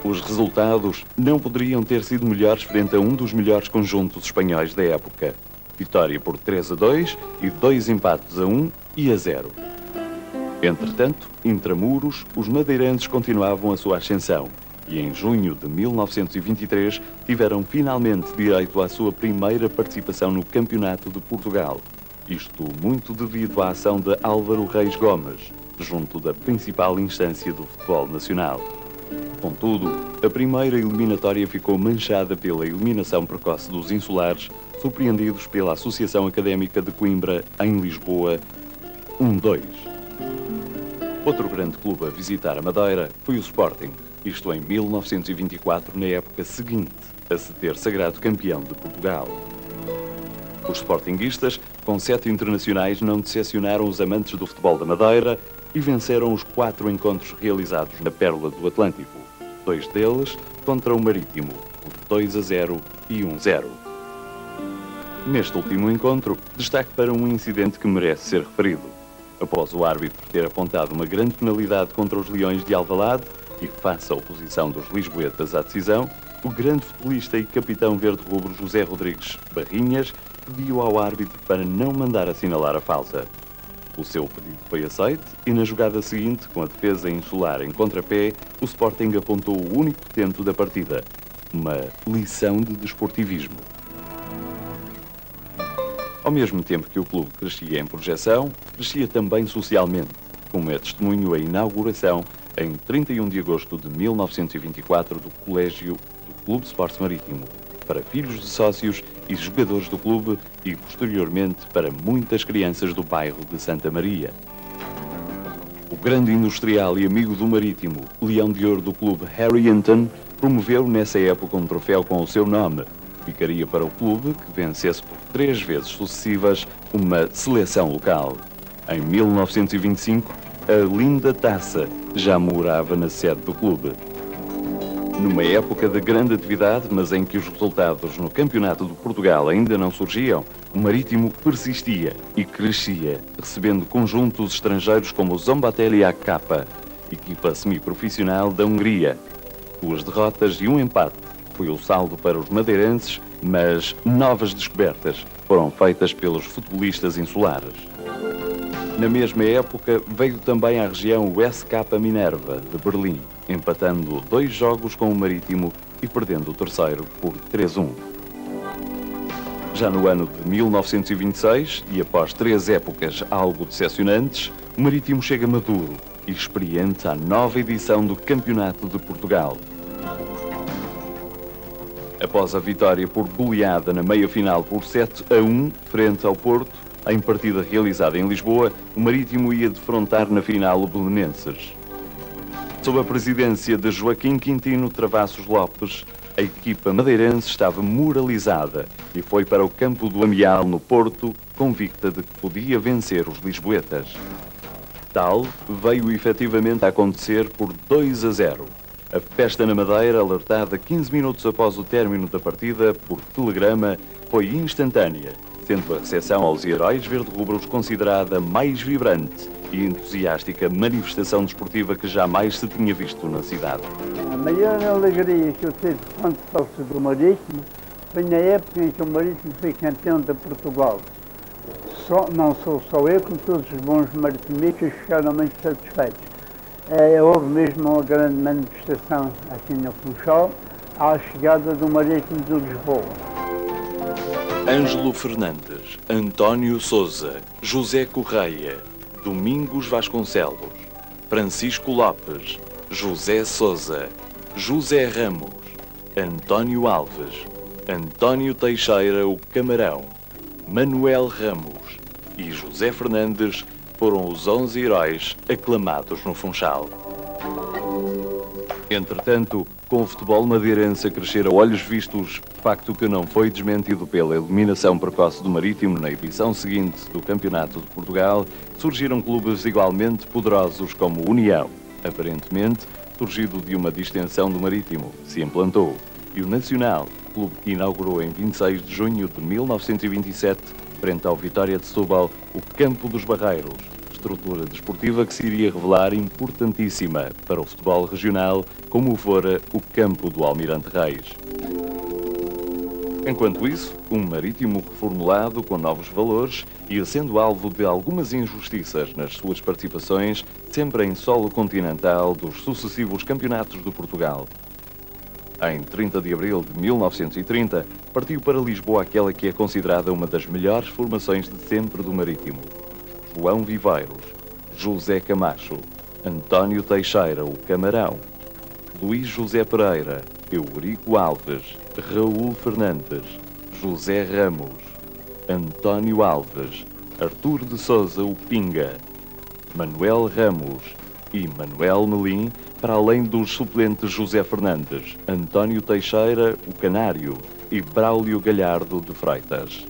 Os resultados não poderiam ter sido melhores frente a um dos melhores conjuntos espanhóis da época. Vitória por 3-2 e 2 empates a 1 e a 0. Entretanto, intramuros, os madeirenses continuavam a sua ascensão e em junho de 1923 tiveram finalmente direito à sua primeira participação no Campeonato de Portugal. Isto muito devido à ação de Álvaro Reis Gomes, junto da principal instância do futebol nacional. Contudo, a primeira eliminatória ficou manchada pela eliminação precoce dos insulares, surpreendidos pela Associação Académica de Coimbra, em Lisboa, 1-2. Outro grande clube a visitar a Madeira foi o Sporting, isto em 1924, na época seguinte a se ter sagrado campeão de Portugal. Os sportinguistas, com 7 internacionais, não decepcionaram os amantes do futebol da Madeira e venceram os 4 encontros realizados na Pérola do Atlântico, 2 deles contra o Marítimo, por 2-0 e 1-0. Neste último encontro, destaque para um incidente que merece ser referido. Após o árbitro ter apontado uma grande penalidade contra os Leões de Alvalade e face à oposição dos lisboetas à decisão, o grande futebolista e capitão verde-rubro José Rodrigues Barrinhas pediu ao árbitro para não mandar assinalar a falta. O seu pedido foi aceito e na jogada seguinte, com a defesa insular em contrapé, o Sporting apontou o único tento da partida, uma lição de desportivismo. Ao mesmo tempo que o clube crescia em projeção, crescia também socialmente, como é testemunho a inauguração, em 31 de agosto de 1924, do Colégio do Clube Sports Marítimo, para filhos de sócios e jogadores do clube e, posteriormente, para muitas crianças do bairro de Santa Maria. O grande industrial e amigo do Marítimo, Leão de Ouro do clube Harry Hinton, promoveu nessa época um troféu com o seu nome. Ficaria para o clube que vencesse por 3 vezes sucessivas uma seleção local. Em 1925, a linda taça já morava na sede do clube. Numa época de grande atividade, mas em que os resultados no Campeonato de Portugal ainda não surgiam, o Marítimo persistia e crescia, recebendo conjuntos estrangeiros como o Szombathely AK, equipa semiprofissional da Hungria. 2 derrotas e 1 empate foi o saldo para os madeirenses, mas novas descobertas foram feitas pelos futebolistas insulares. Na mesma época, veio também à região o SK Minerva, de Berlim, empatando 2 jogos com o Marítimo e perdendo o terceiro por 3-1. Já no ano de 1926, e após 3 épocas algo decepcionantes, o Marítimo chega maduro e experiente à nova edição do Campeonato de Portugal. Após a vitória por goleada na meia-final por 7-1 frente ao Porto, em partida realizada em Lisboa, o Marítimo ia defrontar na final o Belenenses. Sob a presidência de Joaquim Quintino Travassos Lopes, a equipa madeirense estava moralizada e foi para o campo do Amial, no Porto, convicta de que podia vencer os lisboetas. Tal veio efetivamente a acontecer por 2-0. A festa na Madeira, alertada 15 minutos após o término da partida por telegrama, foi instantânea sendo a recepção aos heróis verde-rubros considerada a mais vibrante e entusiástica manifestação desportiva que jamais se tinha visto na cidade. A maior alegria que eu tive quando fosse do Marítimo foi na época em que o Marítimo foi campeão de Portugal. Não sou só eu, como todos os bons maritimistas ficaram muito satisfeitos. Houve mesmo uma grande manifestação aqui no Funchal à chegada do Marítimo de Lisboa. Ângelo Fernandes, António Sousa, José Correia, Domingos Vasconcelos, Francisco Lopes, José Sousa, José Ramos, António Alves, António Teixeira o Camarão, Manuel Ramos e José Fernandes foram os 11 heróis aclamados no Funchal. Entretanto, com o futebol madeirense a crescer a olhos vistos, facto que não foi desmentido pela eliminação precoce do Marítimo na edição seguinte do Campeonato de Portugal, surgiram clubes igualmente poderosos como o União, aparentemente surgido de uma distensão do Marítimo, se implantou, e o Nacional, clube que inaugurou em 26 de junho de 1927, frente ao Vitória de Setúbal, o Campo dos Barreiros, estrutura desportiva que se iria revelar importantíssima para o futebol regional, como fora o campo do Almirante Reis. Enquanto isso, um Marítimo reformulado com novos valores ia sendo alvo de algumas injustiças nas suas participações, sempre em solo continental dos sucessivos campeonatos de Portugal. Em 30 de abril de 1930, partiu para Lisboa aquela que é considerada uma das melhores formações de sempre do Marítimo. João Viveiros, José Camacho, António Teixeira, o Camarão, Luís José Pereira, Eurico Alves, Raul Fernandes, José Ramos, António Alves, Artur de Sousa, o Pinga, Manuel Ramos e Manuel Melim, para além dos suplentes José Fernandes, António Teixeira, o Canário e Braulio Galhardo de Freitas.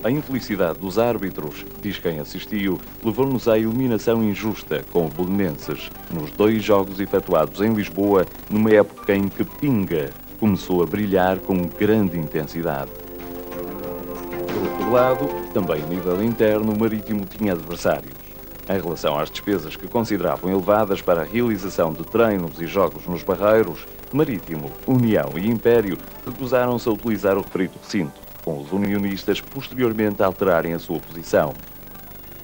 A infelicidade dos árbitros, diz quem assistiu, levou-nos à eliminação injusta com o Belenenses nos 2 jogos efetuados em Lisboa, numa época em que Pinga começou a brilhar com grande intensidade. Por outro lado, também a nível interno, o Marítimo tinha adversários. Em relação às despesas que consideravam elevadas para a realização de treinos e jogos nos Barreiros, Marítimo, União e Império recusaram-se a utilizar o referido recinto, com os unionistas posteriormente a alterarem a sua posição.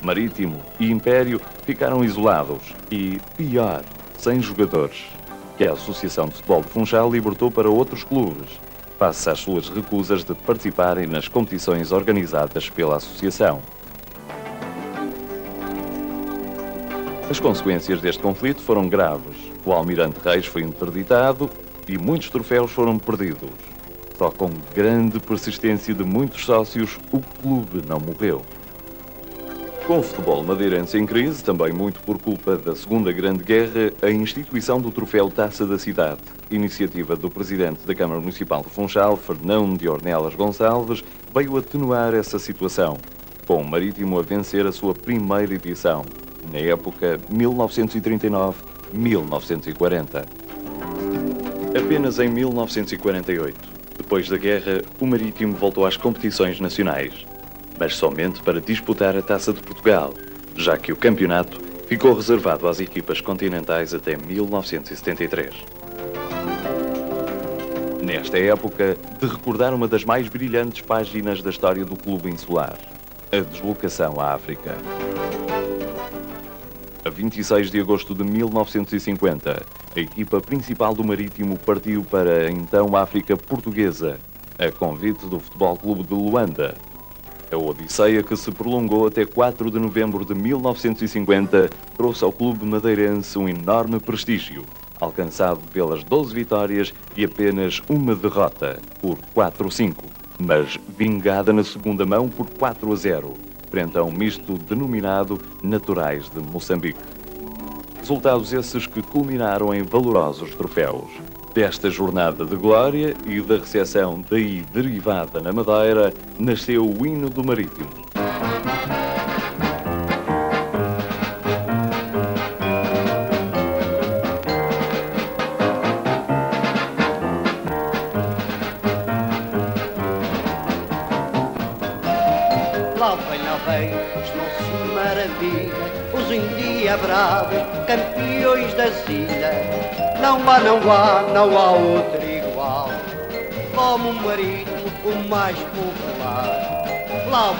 Marítimo e Império ficaram isolados e, pior, sem jogadores, que a Associação de Futebol de Funchal libertou para outros clubes, face às suas recusas de participarem nas competições organizadas pela Associação. As consequências deste conflito foram graves. O Almirante Reis foi interditado e muitos troféus foram perdidos. Só com grande persistência de muitos sócios, o clube não morreu. Com o futebol madeirense em crise, também muito por culpa da Segunda Grande Guerra, a instituição do Troféu Taça da Cidade, iniciativa do Presidente da Câmara Municipal de Funchal, Fernão de Ornelas Gonçalves, veio atenuar essa situação, com o Marítimo a vencer a sua primeira edição, na época 1939-1940. Apenas em 1948, depois da guerra, o Marítimo voltou às competições nacionais, mas somente para disputar a Taça de Portugal, já que o campeonato ficou reservado às equipas continentais até 1973. Nesta época, de recordar uma das mais brilhantes páginas da história do clube insular, a deslocação à África. A 26 de agosto de 1950, a equipa principal do Marítimo partiu para a então África Portuguesa, a convite do Futebol Clube de Luanda. A odisseia, que se prolongou até 4 de novembro de 1950, trouxe ao clube madeirense um enorme prestígio, alcançado pelas 12 vitórias e apenas uma derrota, por 4-5, mas vingada na segunda mão por 4-0, frente a um misto denominado Naturais de Moçambique. Resultados esses que culminaram em valorosos troféus. Desta jornada de glória e da recepção daí derivada na Madeira, nasceu o hino do Marítimo. Lá vem os nossos maravilhas, os endiabrados, campeões das ilhas. Não há outro igual, como o Marítimo, o mais popular. Lá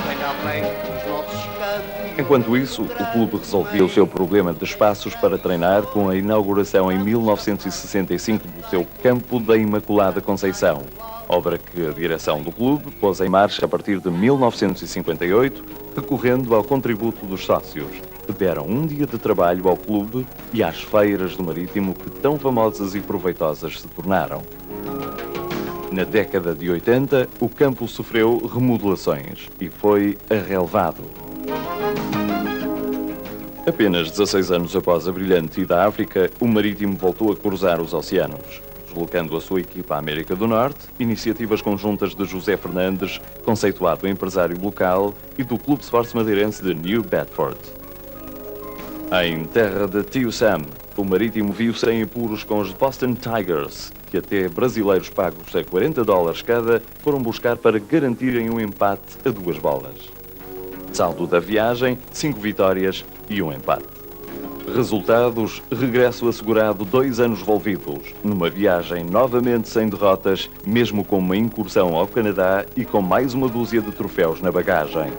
vem os nossos campeões. Enquanto isso, o clube resolveu o seu problema de espaços para treinar com a inauguração em 1965 do seu Campo da Imaculada Conceição, obra que a direção do clube pôs em marcha a partir de 1958, recorrendo ao contributo dos sócios, que deram um dia de trabalho ao clube e às feiras do Marítimo que tão famosas e proveitosas se tornaram. Na década de 80, o campo sofreu remodelações e foi arrelvado. Apenas 16 anos após a brilhante ida à África, o Marítimo voltou a cruzar os oceanos, deslocando a sua equipa à América do Norte, iniciativas conjuntas de José Fernandes, conceituado empresário local, e do Clube Sports Madeirense de New Bedford. Em terra de Tio Sam, o Marítimo viu-se em apuros com os Boston Tigers, que até brasileiros pagos a $40 cada foram buscar para garantirem um empate a 2 bolas. Saldo da viagem, 5 vitórias e 1 empate. Resultados, regresso assegurado 2 anos envolvidos, numa viagem novamente sem derrotas, mesmo com uma incursão ao Canadá e com mais uma dúzia de troféus na bagagem.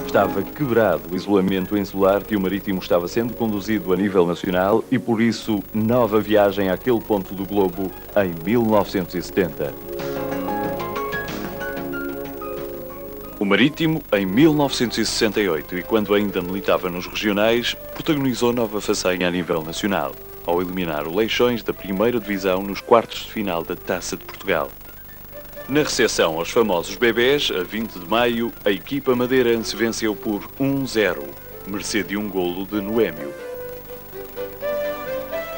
Estava quebrado o isolamento insular que o Marítimo estava sendo conduzido a nível nacional e, por isso, nova viagem àquele ponto do globo em 1970. O Marítimo, em 1968, e quando ainda militava nos regionais, protagonizou nova façanha a nível nacional, ao eliminar o Leixões da primeira divisão nos quartos de final da Taça de Portugal. Na recepção aos famosos bebés, a 20 de maio, a equipa madeirense venceu por 1-0, mercê de um golo de Noémio.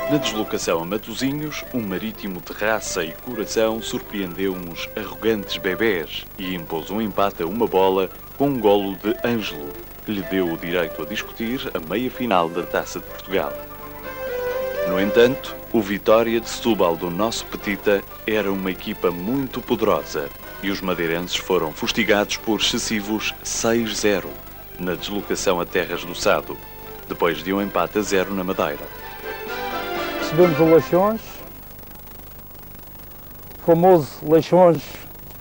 Na deslocação a Matosinhos, um Marítimo de raça e coração surpreendeu uns arrogantes bebés e impôs um empate a 1 bola com um golo de Ângelo, que lhe deu o direito a discutir a meia-final da Taça de Portugal. No entanto, o Vitória de Setúbal do nosso Petita era uma equipa muito poderosa e os madeirenses foram fustigados por excessivos 6-0 na deslocação a terras do Sado, depois de um empate a 0 na Madeira. Recebemos o Leixões, o famoso Leixões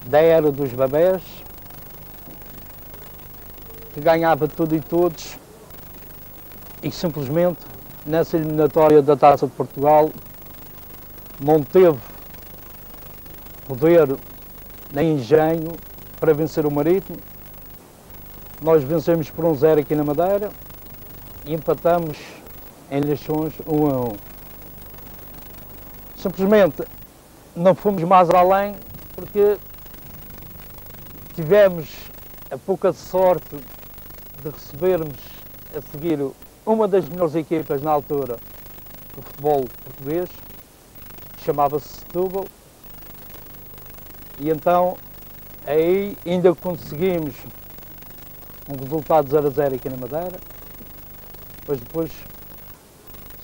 da era dos babés, que ganhava tudo e todos e que simplesmente nessa eliminatória da Taça de Portugal não teve poder nem engenho para vencer o Marítimo. Nós vencemos por 1-0 aqui na Madeira e empatamos em Leixões 1-1. Simplesmente não fomos mais além porque tivemos a pouca sorte de recebermos a seguir uma das melhores equipas na altura do futebol português, chamava-se Setúbal, e então aí ainda conseguimos um resultado 0-0 aqui na Madeira, mas depois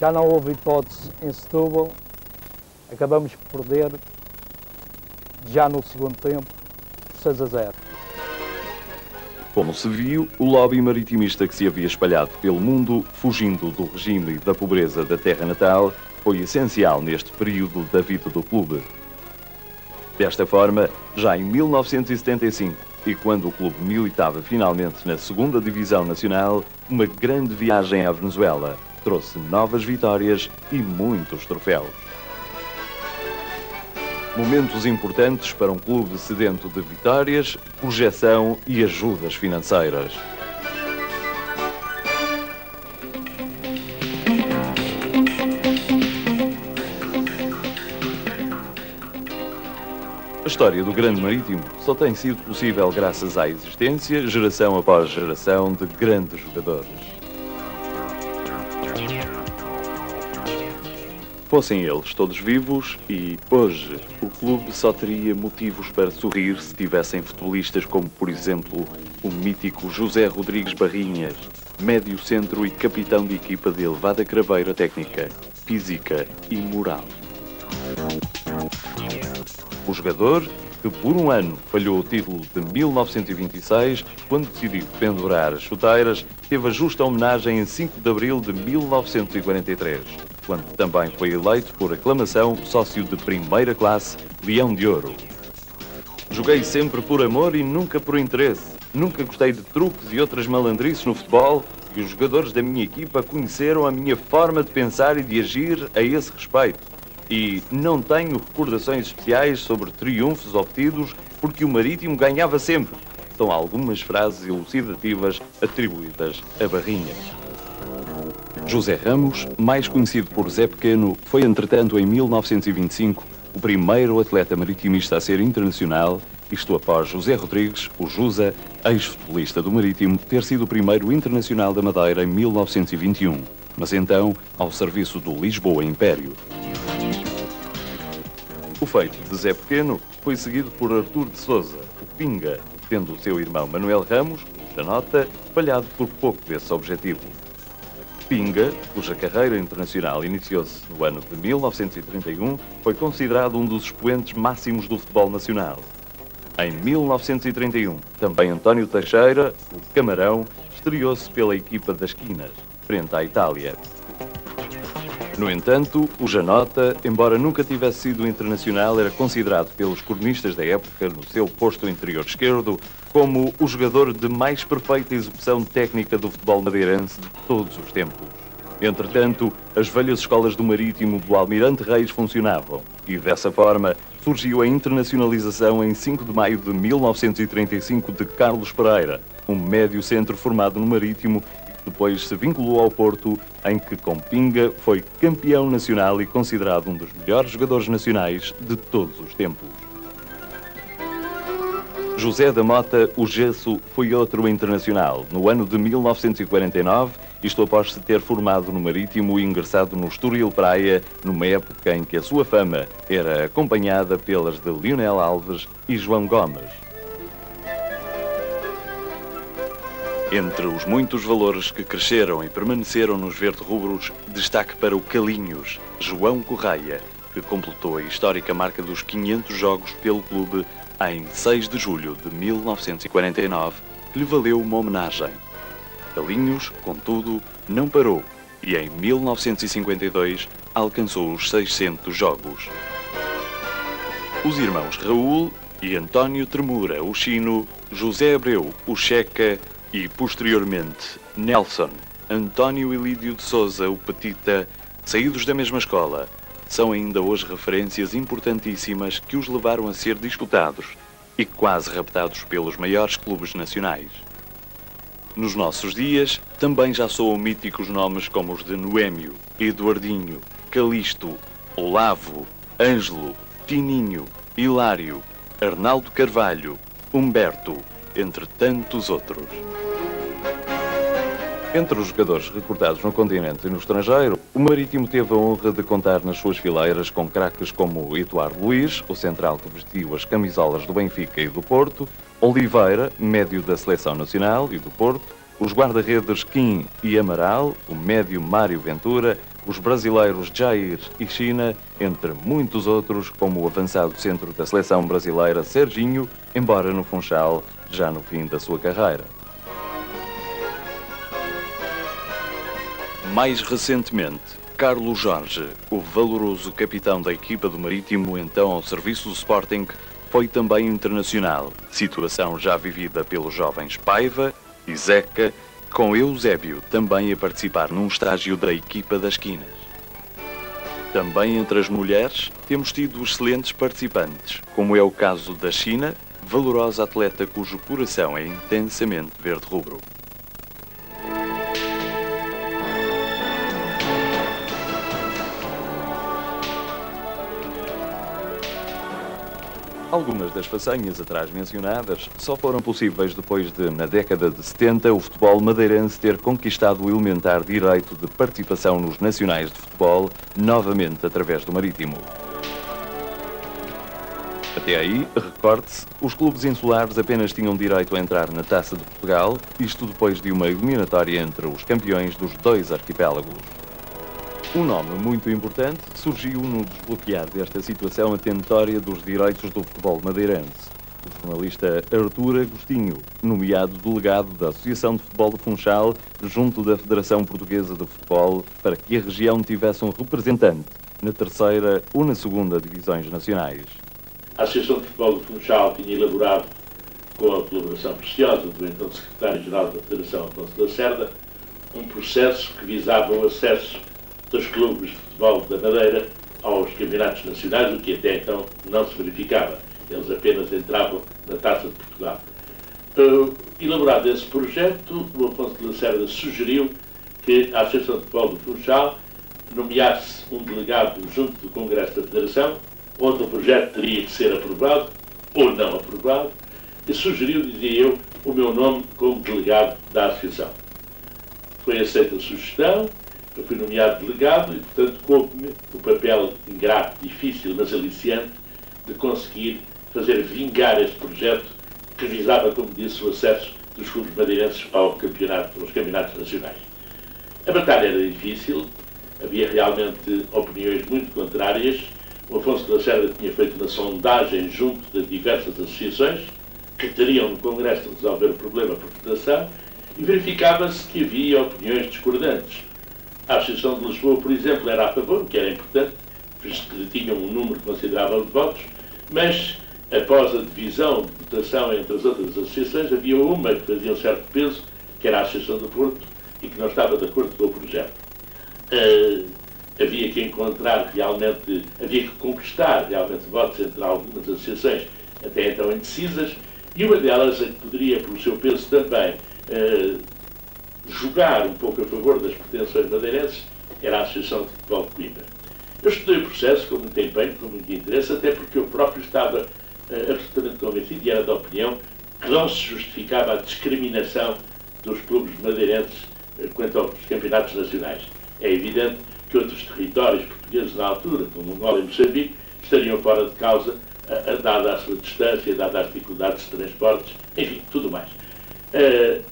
já não houve hipótese em Setúbal, acabamos por perder já no segundo tempo, 6-0. Como se viu, o lobby maritimista que se havia espalhado pelo mundo, fugindo do regime e da pobreza da terra natal, foi essencial neste período da vida do clube. Desta forma, já em 1975, e quando o clube militava finalmente na 2ª Divisão Nacional, uma grande viagem à Venezuela trouxe novas vitórias e muitos troféus. Momentos importantes para um clube sedento de vitórias, projeção e ajudas financeiras. A história do Grande Marítimo só tem sido possível graças à existência, geração após geração, de grandes jogadores. Fossem eles todos vivos e, hoje, o clube só teria motivos para sorrir se tivessem futebolistas como, por exemplo, o mítico José Rodrigues Barrinhas, médio centro e capitão de equipa de elevada craveira técnica, física e moral. O jogador, que por um ano falhou o título de 1926, quando decidiu pendurar as chuteiras, teve a justa homenagem em 5 de abril de 1943, quando também foi eleito por aclamação sócio de primeira classe, Leão de Ouro. Joguei sempre por amor e nunca por interesse. Nunca gostei de truques e outras malandrices no futebol, e os jogadores da minha equipa conheceram a minha forma de pensar e de agir a esse respeito. E não tenho recordações especiais sobre triunfos obtidos, porque o Marítimo ganhava sempre. São algumas frases elucidativas atribuídas a Barrinhas. José Ramos, mais conhecido por Zé Pequeno, foi entretanto em 1925 o primeiro atleta maritimista a ser internacional, isto após José Rodrigues, o Jusa, ex-futebolista do Marítimo, ter sido o primeiro internacional da Madeira em 1921, mas então ao serviço do Lisboa Império. O feito de Zé Pequeno foi seguido por Artur de Sousa, o Pinga, tendo o seu irmão Manuel Ramos, o Janota, falhado por pouco desse objetivo. Pinga, cuja carreira internacional iniciou-se no ano de 1931, foi considerado um dos expoentes máximos do futebol nacional. Em 1931, também António Teixeira, o Camarão, estreou-se pela equipa das Quinas, frente à Itália. No entanto, o Janota, embora nunca tivesse sido internacional, era considerado pelos cronistas da época, no seu posto interior esquerdo, como o jogador de mais perfeita execução técnica do futebol madeirense de todos os tempos. Entretanto, as velhas escolas do Marítimo do Almirante Reis funcionavam, e dessa forma surgiu a internacionalização em 5 de maio de 1935 de Carlos Pereira, um médio centro formado no Marítimo, depois se vinculou ao Porto, em que com Pinga foi campeão nacional e considerado um dos melhores jogadores nacionais de todos os tempos. José da Mota, o Gesso, foi outro internacional, no ano de 1949, isto após se ter formado no Marítimo e ingressado no Estoril Praia, numa época em que a sua fama era acompanhada pelas de Lionel Alves e João Gomes. Entre os muitos valores que cresceram e permaneceram nos verde-rubros, destaque para o Calinhos, João Correia, que completou a histórica marca dos 500 jogos pelo clube em 6 de julho de 1949, que lhe valeu uma homenagem. Calinhos, contudo, não parou e em 1952 alcançou os 600 jogos. Os irmãos Raul e António Tremura, o Chino, José Abreu, o Checa, e, posteriormente, Nelson, António Elídio de Sousa, o Petita, saídos da mesma escola, são ainda hoje referências importantíssimas que os levaram a ser disputados e quase raptados pelos maiores clubes nacionais. Nos nossos dias, também já soam míticos nomes como os de Noémio, Eduardinho, Calixto, Olavo, Ângelo, Tininho, Hilário, Arnaldo Carvalho, Humberto, entre tantos outros. Entre os jogadores recordados no continente e no estrangeiro, o Marítimo teve a honra de contar nas suas fileiras com craques como Eduardo Luiz, o central que vestiu as camisolas do Benfica e do Porto, Oliveira, médio da Seleção Nacional e do Porto, os guarda-redes Kim e Amaral, o médio Mário Ventura, os brasileiros Jair e China, entre muitos outros, como o avançado centro da Seleção Brasileira Serginho, embora no Funchal, já no fim da sua carreira. Mais recentemente, Carlos Jorge, o valoroso capitão da equipa do Marítimo, então ao serviço do Sporting, foi também internacional, situação já vivida pelos jovens Paiva e Zeca, com Eusébio também a participar num estágio da equipa das Quinas. Também entre as mulheres temos tido excelentes participantes, como é o caso da China, valorosa atleta cujo coração é intensamente verde-rubro. Algumas das façanhas atrás mencionadas só foram possíveis depois de, na década de 70, o futebol madeirense ter conquistado o elementar direito de participação nos nacionais de futebol, novamente através do Marítimo. Até aí, recorde-se, os clubes insulares apenas tinham direito a entrar na Taça de Portugal, isto depois de uma eliminatória entre os campeões dos dois arquipélagos. Um nome muito importante surgiu no desbloquear desta situação atentória dos direitos do futebol madeirense. O jornalista Artur Agostinho, nomeado delegado da Associação de Futebol de Funchal junto da Federação Portuguesa de Futebol para que a região tivesse um representante na terceira ou na segunda divisões nacionais. A Associação de Futebol de Funchal tinha elaborado, com a colaboração preciosa do então Secretário-Geral da Federação, Afonso Lacerda, um processo que visava o acesso dos clubes de futebol da Madeira aos campeonatos nacionais, o que até então não se verificava. Eles apenas entravam na Taça de Portugal. Elaborado esse projeto, o Afonso Lacerda sugeriu que a Associação de Futebol do Funchal nomeasse um delegado junto do Congresso da Federação, onde o projeto teria que ser aprovado ou não aprovado, e sugeriu, dizia eu, o meu nome como delegado da Associação. Foi aceita a sugestão, eu fui nomeado delegado e, portanto, coube-me o papel ingrato, difícil, mas aliciante, de conseguir fazer vingar este projeto que visava, como disse, o acesso dos clubes madeirenses aos campeonatos nacionais. A batalha era difícil, havia realmente opiniões muito contrárias. O Afonso Lacerda tinha feito uma sondagem junto das diversas associações que teriam no Congresso de resolver o problema por votação e verificava-se que havia opiniões discordantes. A Associação de Lisboa, por exemplo, era a favor, o que era importante, visto que tinham um número considerável de votos, mas após a divisão de votação entre as outras associações, havia uma que fazia um certo peso, que era a Associação do Porto, e que não estava de acordo com o projeto. Havia que encontrar realmente, havia que conquistar realmente votos entre algumas associações até então indecisas, e uma delas, a que poderia, pelo seu peso também, jogar um pouco a favor das pretensões madeirenses, era a Associação de Futebol de Coimbra. Eu estudei o processo com muito empenho, com muito interesse, até porque eu próprio estava absolutamente convencido e era da opinião que não se justificava a discriminação dos clubes madeirenses quanto aos campeonatos nacionais. É evidente que outros territórios portugueses na altura, como Angola e Moçambique, estariam fora de causa, dada a sua distância, dada as dificuldades de transportes, enfim, tudo mais.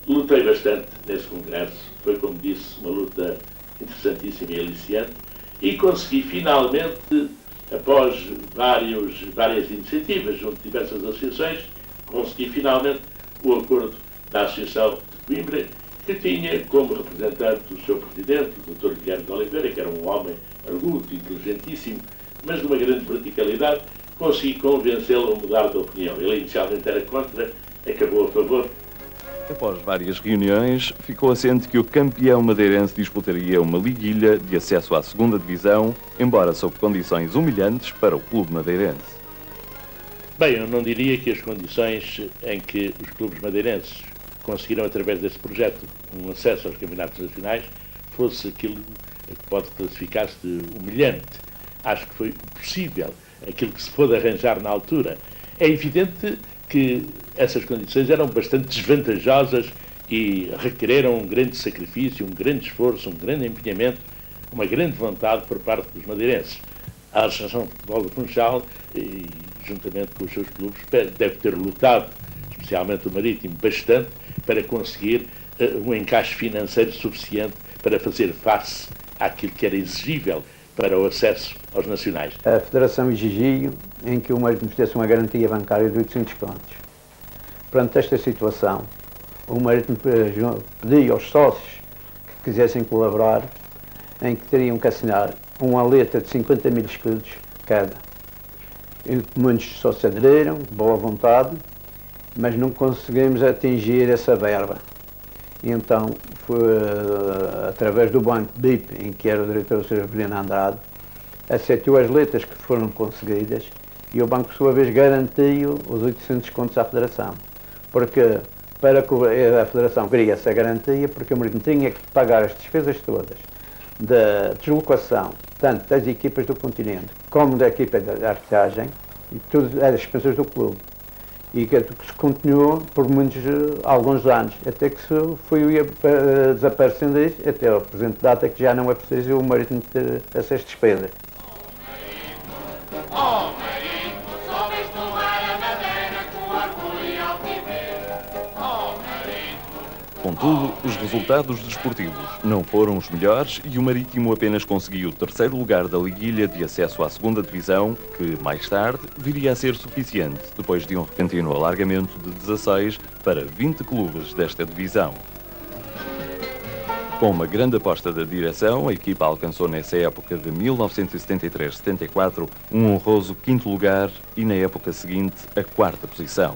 Lutei bastante nesse congresso, foi, como disse, uma luta interessantíssima e aliciante, e consegui finalmente, após várias iniciativas junto de diversas associações, consegui finalmente o acordo da Associação de Coimbra, que tinha como representante o seu presidente, o Dr. Guilherme de Oliveira, que era um homem arguto, inteligentíssimo, mas de uma grande verticalidade. Consegui convencê-lo a mudar de opinião. Ele inicialmente era contra, acabou a favor. Após várias reuniões, ficou assente que o campeão madeirense disputaria uma liguilha de acesso à segunda divisão, embora sob condições humilhantes para o clube madeirense. Bem, eu não diria que as condições em que os clubes madeirenses conseguiram, através desse projeto, um acesso aos campeonatos nacionais, fosse aquilo que pode classificar-se de humilhante. Acho que foi possível, aquilo que se pôde arranjar na altura. É evidente que essas condições eram bastante desvantajosas e requereram um grande sacrifício, um grande esforço, um grande empenhamento, uma grande vontade por parte dos madeirenses. A Associação de Futebol de Funchal, juntamente com os seus clubes, deve ter lutado, especialmente o Marítimo, bastante para conseguir um encaixe financeiro suficiente para fazer face àquilo que era exigível para o acesso aos nacionais. A Federação exigiu em que o Marítimo fizesse uma garantia bancária de 800 contos. Perante esta situação, o Marítimo pediu aos sócios que quisessem colaborar em que teriam que assinar uma letra de 50 mil escudos cada. E muitos sócios aderiram, de boa vontade, mas não conseguimos atingir essa verba. E então, foi através do Banco BIP, em que era o diretor Sr. Avelino Andrade, aceitou as letras que foram conseguidas e o Banco, por sua vez, garantiu os 800 contos à Federação. Porque, para que a Federação queria essa garantia, porque o Marítimo tinha que pagar as despesas todas da deslocação, tanto das equipas do continente como da equipa de arbitragem, e tudo as despesas do clube. E que se continuou por alguns anos, até que se foi desaparecendo isso, até a presente data que já não é preciso o Marítimo ter essas despesas. Com Contudo, os resultados desportivos não foram os melhores e o Marítimo apenas conseguiu o terceiro lugar da liguilha de acesso à segunda divisão, que, mais tarde, viria a ser suficiente, depois de um repentino alargamento de 16 para 20 clubes desta divisão. Com uma grande aposta da direção, a equipa alcançou nessa época de 1973-74 um honroso quinto lugar e, na época seguinte, a quarta posição.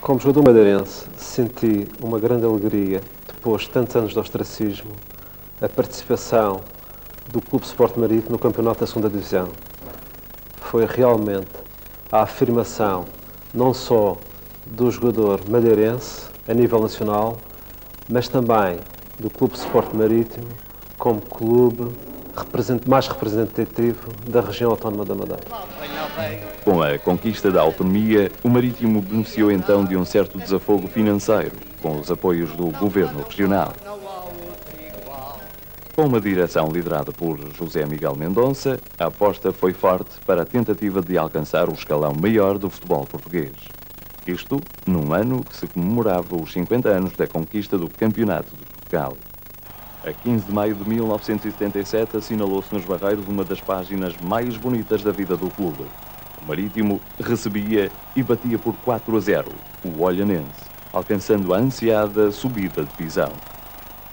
Como jogador madeirense, senti uma grande alegria, depois de tantos anos de ostracismo, a participação do Clube Sport Marítimo no campeonato da segunda divisão. Foi realmente a afirmação não só do jogador madeirense a nível nacional, mas também do Clube Sport Marítimo como clube mais representativo da região autónoma da Madeira. Com a conquista da autonomia, o Marítimo beneficiou então de um certo desafogo financeiro, com os apoios do governo regional. Com uma direção liderada por José Miguel Mendonça, a aposta foi forte para a tentativa de alcançar o escalão maior do futebol português. Isto num ano que se comemorava os 50 anos da conquista do Campeonato de Portugal. A 15 de maio de 1977 assinalou-se nos Barreiros uma das páginas mais bonitas da vida do clube. O Marítimo recebia e batia por 4-0 o Olhanense, alcançando a ansiada subida de divisão.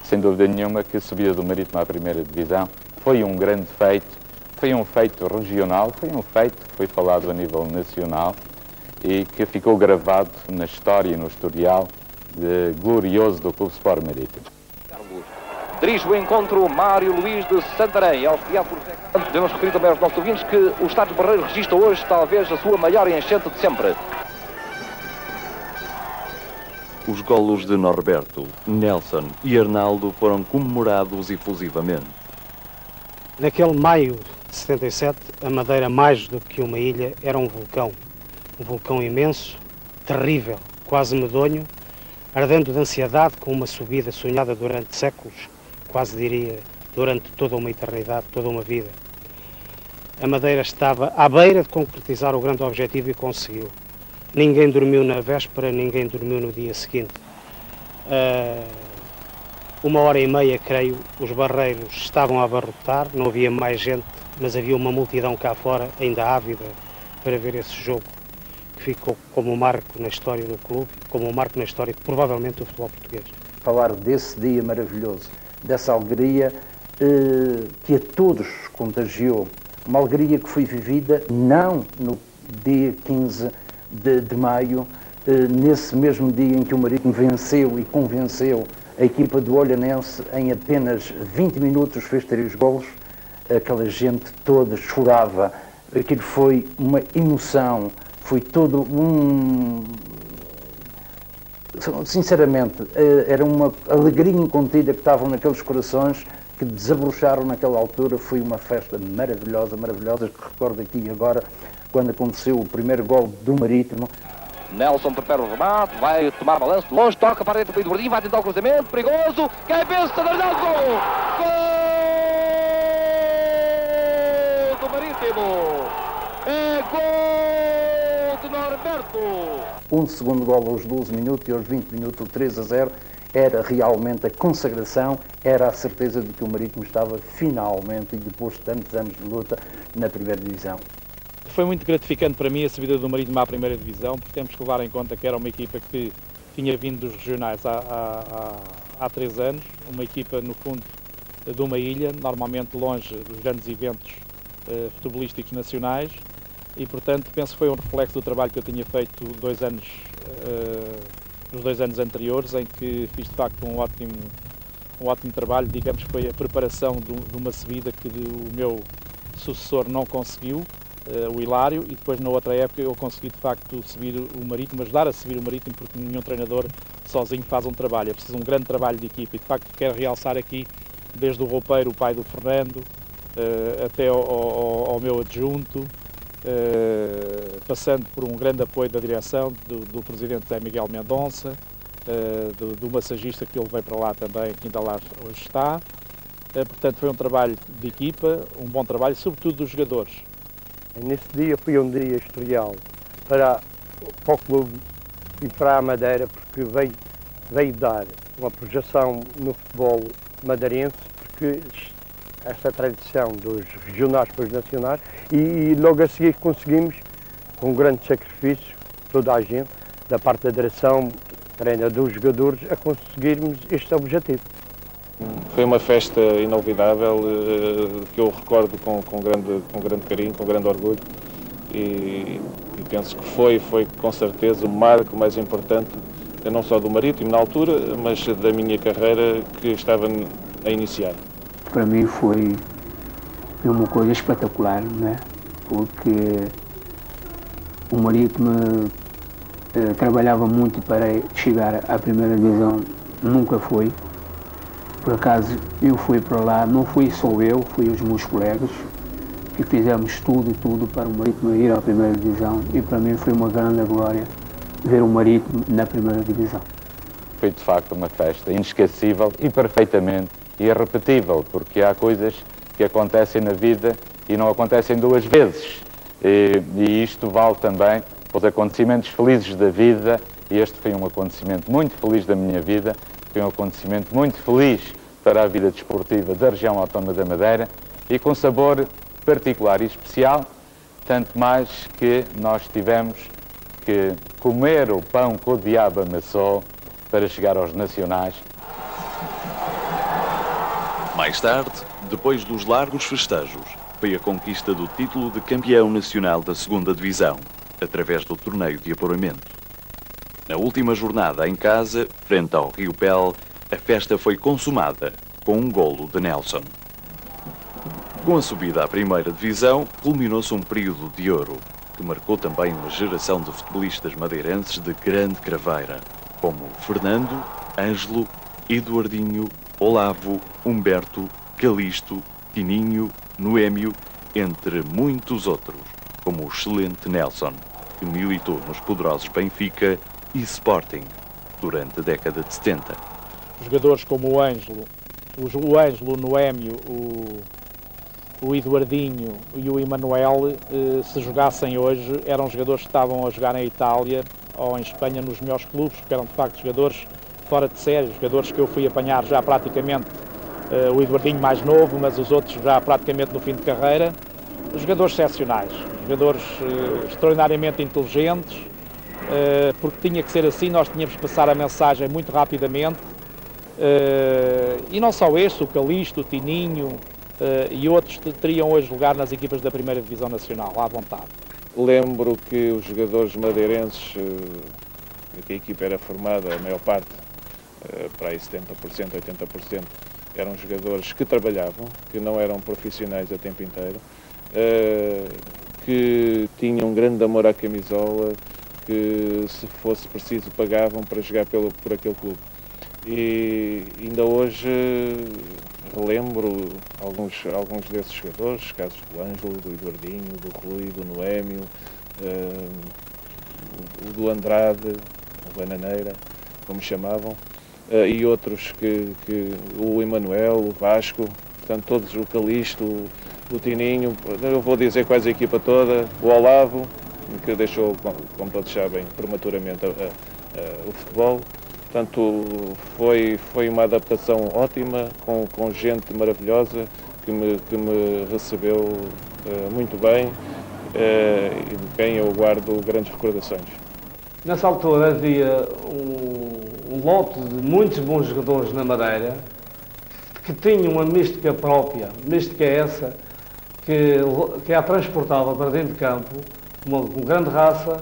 Sem dúvida nenhuma que a subida do Marítimo à primeira divisão foi um grande feito, foi um feito regional, foi um feito que foi falado a nível nacional e que ficou gravado na história e no historial glorioso do Clube Sport Marítimo. Dirige o encontro Mário Luís de Santarém, auxiliado por Zé. Devemos referir também aos nossos ouvintes que o Estádio de Barreiros registra hoje talvez a sua maior enchente de sempre. Os golos de Norberto, Nelson e Arnaldo foram comemorados efusivamente. Naquele maio de 77, a Madeira, mais do que uma ilha, era um vulcão imenso, terrível, quase medonho, ardendo de ansiedade com uma subida sonhada durante séculos, quase diria durante toda uma eternidade, toda uma vida. A Madeira estava à beira de concretizar o grande objetivo e conseguiu. Ninguém dormiu na véspera, ninguém dormiu no dia seguinte. 1h30, creio, os barreiros estavam a abarrotar, não havia mais gente, mas havia uma multidão cá fora, ainda ávida, para ver esse jogo, que ficou como um marco na história do clube, como um marco na história, provavelmente, do futebol português. Falar desse dia maravilhoso, dessa alegria que a todos contagiou, uma alegria que foi vivida não no dia 15 de maio, nesse mesmo dia em que o Marítimo venceu e convenceu a equipa do Olhanense, em apenas 20 minutos fez 3 golos, aquela gente toda chorava, aquilo foi uma emoção, foi todo sinceramente, era uma alegria incontida que estavam naqueles corações que desabrocharam naquela altura. Foi uma festa maravilhosa, maravilhosa, que recordo aqui agora, quando aconteceu o primeiro gol do Marítimo. Nelson prepara o remate, vai tomar balanço de longe, toca para dentro do Pedro Jardim, vai tentar o cruzamento, perigoso, cabeça de Arnaldo, gol! Gol do Marítimo! É gol de Norberto! Um segundo gol aos 12 minutos e aos 20 minutos, o 3-0, era realmente a consagração, era a certeza de que o Marítimo estava finalmente, e depois de tantos anos de luta, na primeira divisão. Foi muito gratificante para mim a subida do Marítimo à primeira divisão, porque temos que levar em conta que era uma equipa que tinha vindo dos regionais há 3 anos, uma equipa, no fundo, de uma ilha, normalmente longe dos grandes eventos futebolísticos nacionais, e, portanto, penso que foi um reflexo do trabalho que eu tinha feito nos 2 anos anteriores, em que fiz, de facto, um ótimo trabalho. Digamos que foi a preparação de uma subida que o meu sucessor não conseguiu, o Hilário, e depois, na outra época, eu consegui, de facto, subir o Marítimo, ajudar a subir o Marítimo, porque nenhum treinador sozinho faz um trabalho, é preciso um grande trabalho de equipa, e, de facto, quero realçar aqui, desde o roupeiro, o pai do Fernando, até ao meu adjunto, passando por um grande apoio da direção, do presidente Zé Miguel Mendonça, do massagista que eu levei para lá também, que ainda lá hoje está. Portanto, foi um trabalho de equipa, um bom trabalho, sobretudo dos jogadores. Nesse dia foi um dia especial para o clube e para a Madeira, porque veio veio dar uma projeção no futebol madeirense, porque esta tradição dos regionais para os nacionais, e logo a seguir conseguimos, com grande sacrifício, toda a gente, da parte da direção, treinadores, jogadores, a conseguirmos este objetivo. Foi uma festa inolvidável, que eu recordo com grande carinho, com grande orgulho, e penso que foi com certeza o marco mais importante, não só do Marítimo na altura, mas da minha carreira que estava a iniciar. Para mim foi uma coisa espetacular, né? Porque o Marítimo trabalhava muito para chegar à primeira divisão, nunca foi. Por acaso eu fui para lá, não fui só eu, fui os meus colegas, e fizemos tudo para o Marítimo ir à primeira divisão, e para mim foi uma grande glória ver o Marítimo na primeira divisão. Foi de facto uma festa inesquecível e perfeitamente irrepetível, porque há coisas que acontecem na vida e não acontecem duas vezes. E isto vale também para os acontecimentos felizes da vida, e este foi um acontecimento muito feliz da minha vida, foi um acontecimento muito feliz para a vida desportiva da região autónoma da Madeira, e com sabor particular e especial, tanto mais que nós tivemos que comer o pão que o diabo amassou para chegar aos nacionais. Mais tarde, depois dos largos festejos, foi a conquista do título de campeão nacional da 2ª Divisão, através do torneio de apuramento. Na última jornada em casa, frente ao Rio Pel, a festa foi consumada com um golo de Nelson. Com a subida à 1ª Divisão, culminou-se um período de ouro, que marcou também uma geração de futebolistas madeirenses de grande craveira, como Fernando, Ângelo, Eduardinho, Olavo, Humberto, Calixto, Tininho, Noémio, entre muitos outros, como o excelente Nelson, que militou nos poderosos Benfica e Sporting durante a década de 70. Jogadores como o Ângelo, o Noémio, o Eduardinho e o Emanuel, se jogassem hoje, eram jogadores que estavam a jogar em Itália ou em Espanha nos melhores clubes, porque eram de facto jogadores fora de série, jogadores que eu fui apanhar já praticamente, o Eduardinho mais novo, mas os outros já praticamente no fim de carreira, jogadores excepcionais, jogadores extraordinariamente inteligentes, porque tinha que ser assim, nós tínhamos que passar a mensagem muito rapidamente, e não só este, o Calixto, o Tininho e outros teriam hoje lugar nas equipas da 1ª Divisão Nacional, à vontade. Lembro que os jogadores madeirenses, que a equipa era formada, a maior parte, para aí 70%, 80%, eram jogadores que trabalhavam, que não eram profissionais a tempo inteiro, que tinham um grande amor à camisola, que se fosse preciso pagavam para jogar por aquele clube. E ainda hoje relembro alguns desses jogadores, casos do Ângelo, do Eduardinho, do Rui, do Noémio, do Andrade, o Bananeira, como chamavam, e outros que o Emanuel, o Vasco, portanto todos, o Calixto, o Tininho, eu vou dizer quase a equipa toda, o Olavo, que deixou, como todos sabem, prematuramente o futebol. Portanto, foi uma adaptação ótima, com gente maravilhosa, que me recebeu muito bem, e de quem eu guardo grandes recordações. Nessa altura havia um lote de muitos bons jogadores na Madeira, que tinham uma mística própria, mística essa, que a transportava para dentro de campo, com grande raça,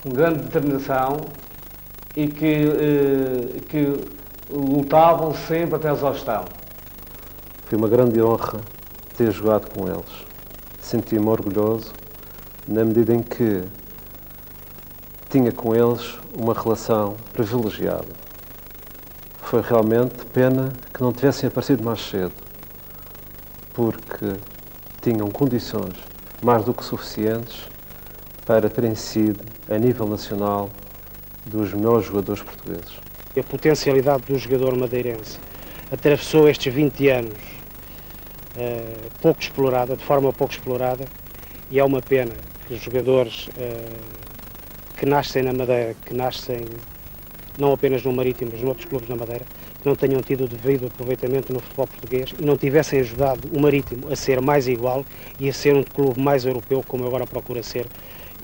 com grande determinação, e que lutavam sempre até a exaustão. Foi uma grande honra ter jogado com eles. Senti-me orgulhoso na medida em que tinha com eles uma relação privilegiada. Foi realmente pena que não tivessem aparecido mais cedo, porque tinham condições mais do que suficientes para terem sido, a nível nacional, dos melhores jogadores portugueses. A potencialidade do jogador madeirense atravessou estes 20 anos pouco explorada, de forma pouco explorada, e é uma pena que os jogadores que nascem na Madeira, que nascem não apenas no Marítimo, mas noutros clubes na Madeira, que não tenham tido o devido aproveitamento no futebol português e não tivessem ajudado o Marítimo a ser mais igual e a ser um clube mais europeu, como agora procura ser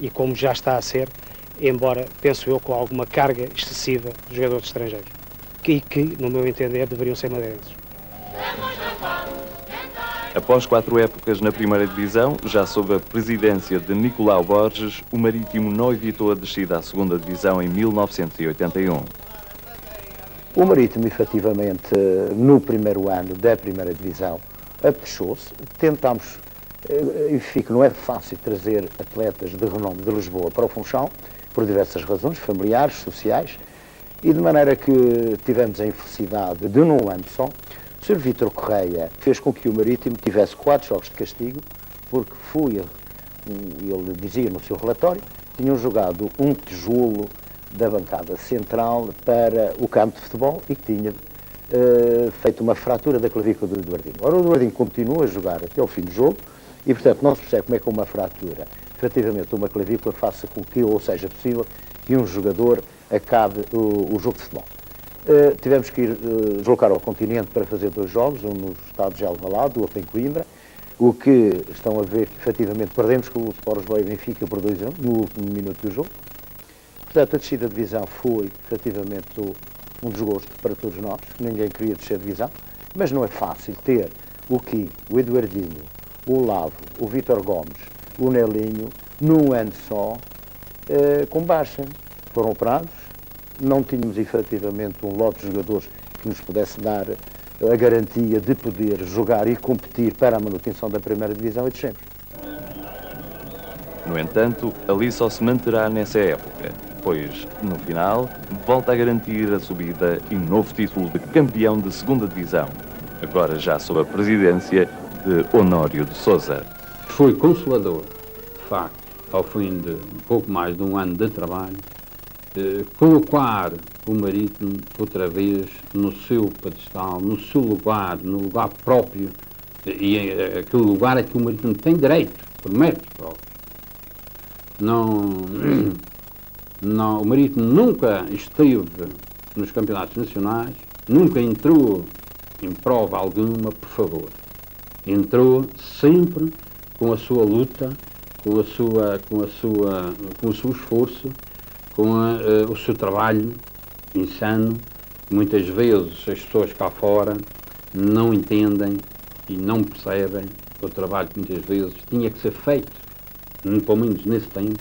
e como já está a ser, embora, penso eu, com alguma carga excessiva de jogadores estrangeiros, que, no meu entender, deveriam ser madeirenses. Após 4 épocas na primeira divisão, já sob a presidência de Nicolau Borges, o Marítimo não evitou a descida à segunda divisão em 1981. O Marítimo, efetivamente, no primeiro ano da primeira divisão, apechou-se. Tentámos, enfim, que não é fácil trazer atletas de renome de Lisboa para o Funchal, por diversas razões, familiares, sociais, e de maneira que tivemos a infelicidade de, num ano só, o Sr. Vítor Correia fez com que o Marítimo tivesse 4 jogos de castigo, porque ele dizia no seu relatório, tinham jogado um tijolo da bancada central para o campo de futebol e que tinha feito uma fratura da clavícula do Eduardinho. Ora, o Eduardinho continua a jogar até ao fim do jogo e, portanto, não se percebe como é que uma fratura, efetivamente uma clavícula, faça com que, ou seja possível, que um jogador acabe o jogo de futebol. Tivemos que ir deslocar ao continente para fazer 2 jogos, um no estado de Alvalade, o outro em Coimbra, o que estão a ver que efetivamente perdemos com o Sport Lisboa e Benfica por 2-1 no último minuto do jogo. Portanto, a descida de divisão foi efetivamente um desgosto para todos nós, ninguém queria descer de divisão, mas não é fácil ter o Qui, o Eduardinho, o Lavo, o Vítor Gomes, o Nelinho, num ano só, com baixa. Foram operados, não tínhamos efetivamente um lote de jogadores que nos pudesse dar a garantia de poder jogar e competir para a manutenção da primeira divisão e descemos. No entanto, ali só se manterá nessa época, pois, no final, volta a garantir a subida e novo título de campeão de segunda divisão, agora já sob a presidência de Honório de Sousa. Foi consolador, de facto, ao fim de pouco mais de um ano de trabalho, colocar o Marítimo outra vez no seu pedestal, no seu lugar, no lugar próprio, e aquele lugar a que o Marítimo tem direito, por mérito próprio. O Marítimo nunca esteve nos campeonatos nacionais, nunca entrou em prova alguma, por favor. Entrou sempre com a sua luta, com o seu esforço, com o seu trabalho insano. Muitas vezes as pessoas cá fora não entendem e não percebem o trabalho que muitas vezes tinha que ser feito, pelo menos nesse tempo,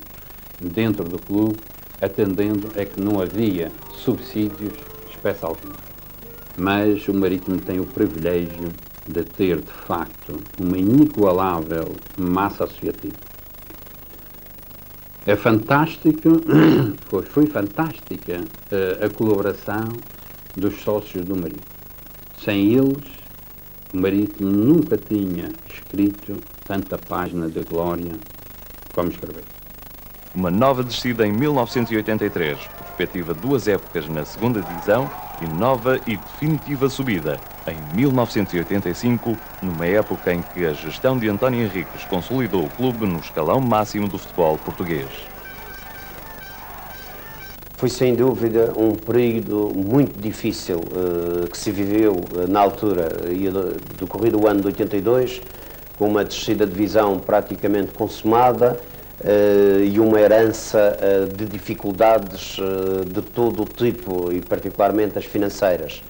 dentro do clube, atendendo a que não havia subsídios de espécie alguma. Mas o Marítimo tem o privilégio de ter, de facto, uma inigualável massa associativa. É fantástico, foi fantástica a colaboração dos sócios do Marítimo. Sem eles, o Marítimo nunca tinha escrito tanta página de glória como escreveu. Uma nova descida em 1983, perspectiva 2 épocas na segunda divisão e nova e definitiva subida em 1985, numa época em que a gestão de António Henriques consolidou o clube no escalão máximo do futebol português. Foi sem dúvida um período muito difícil que se viveu na altura e decorrido o ano de 82, com uma descida de divisão praticamente consumada e uma herança de dificuldades de todo o tipo e particularmente as financeiras.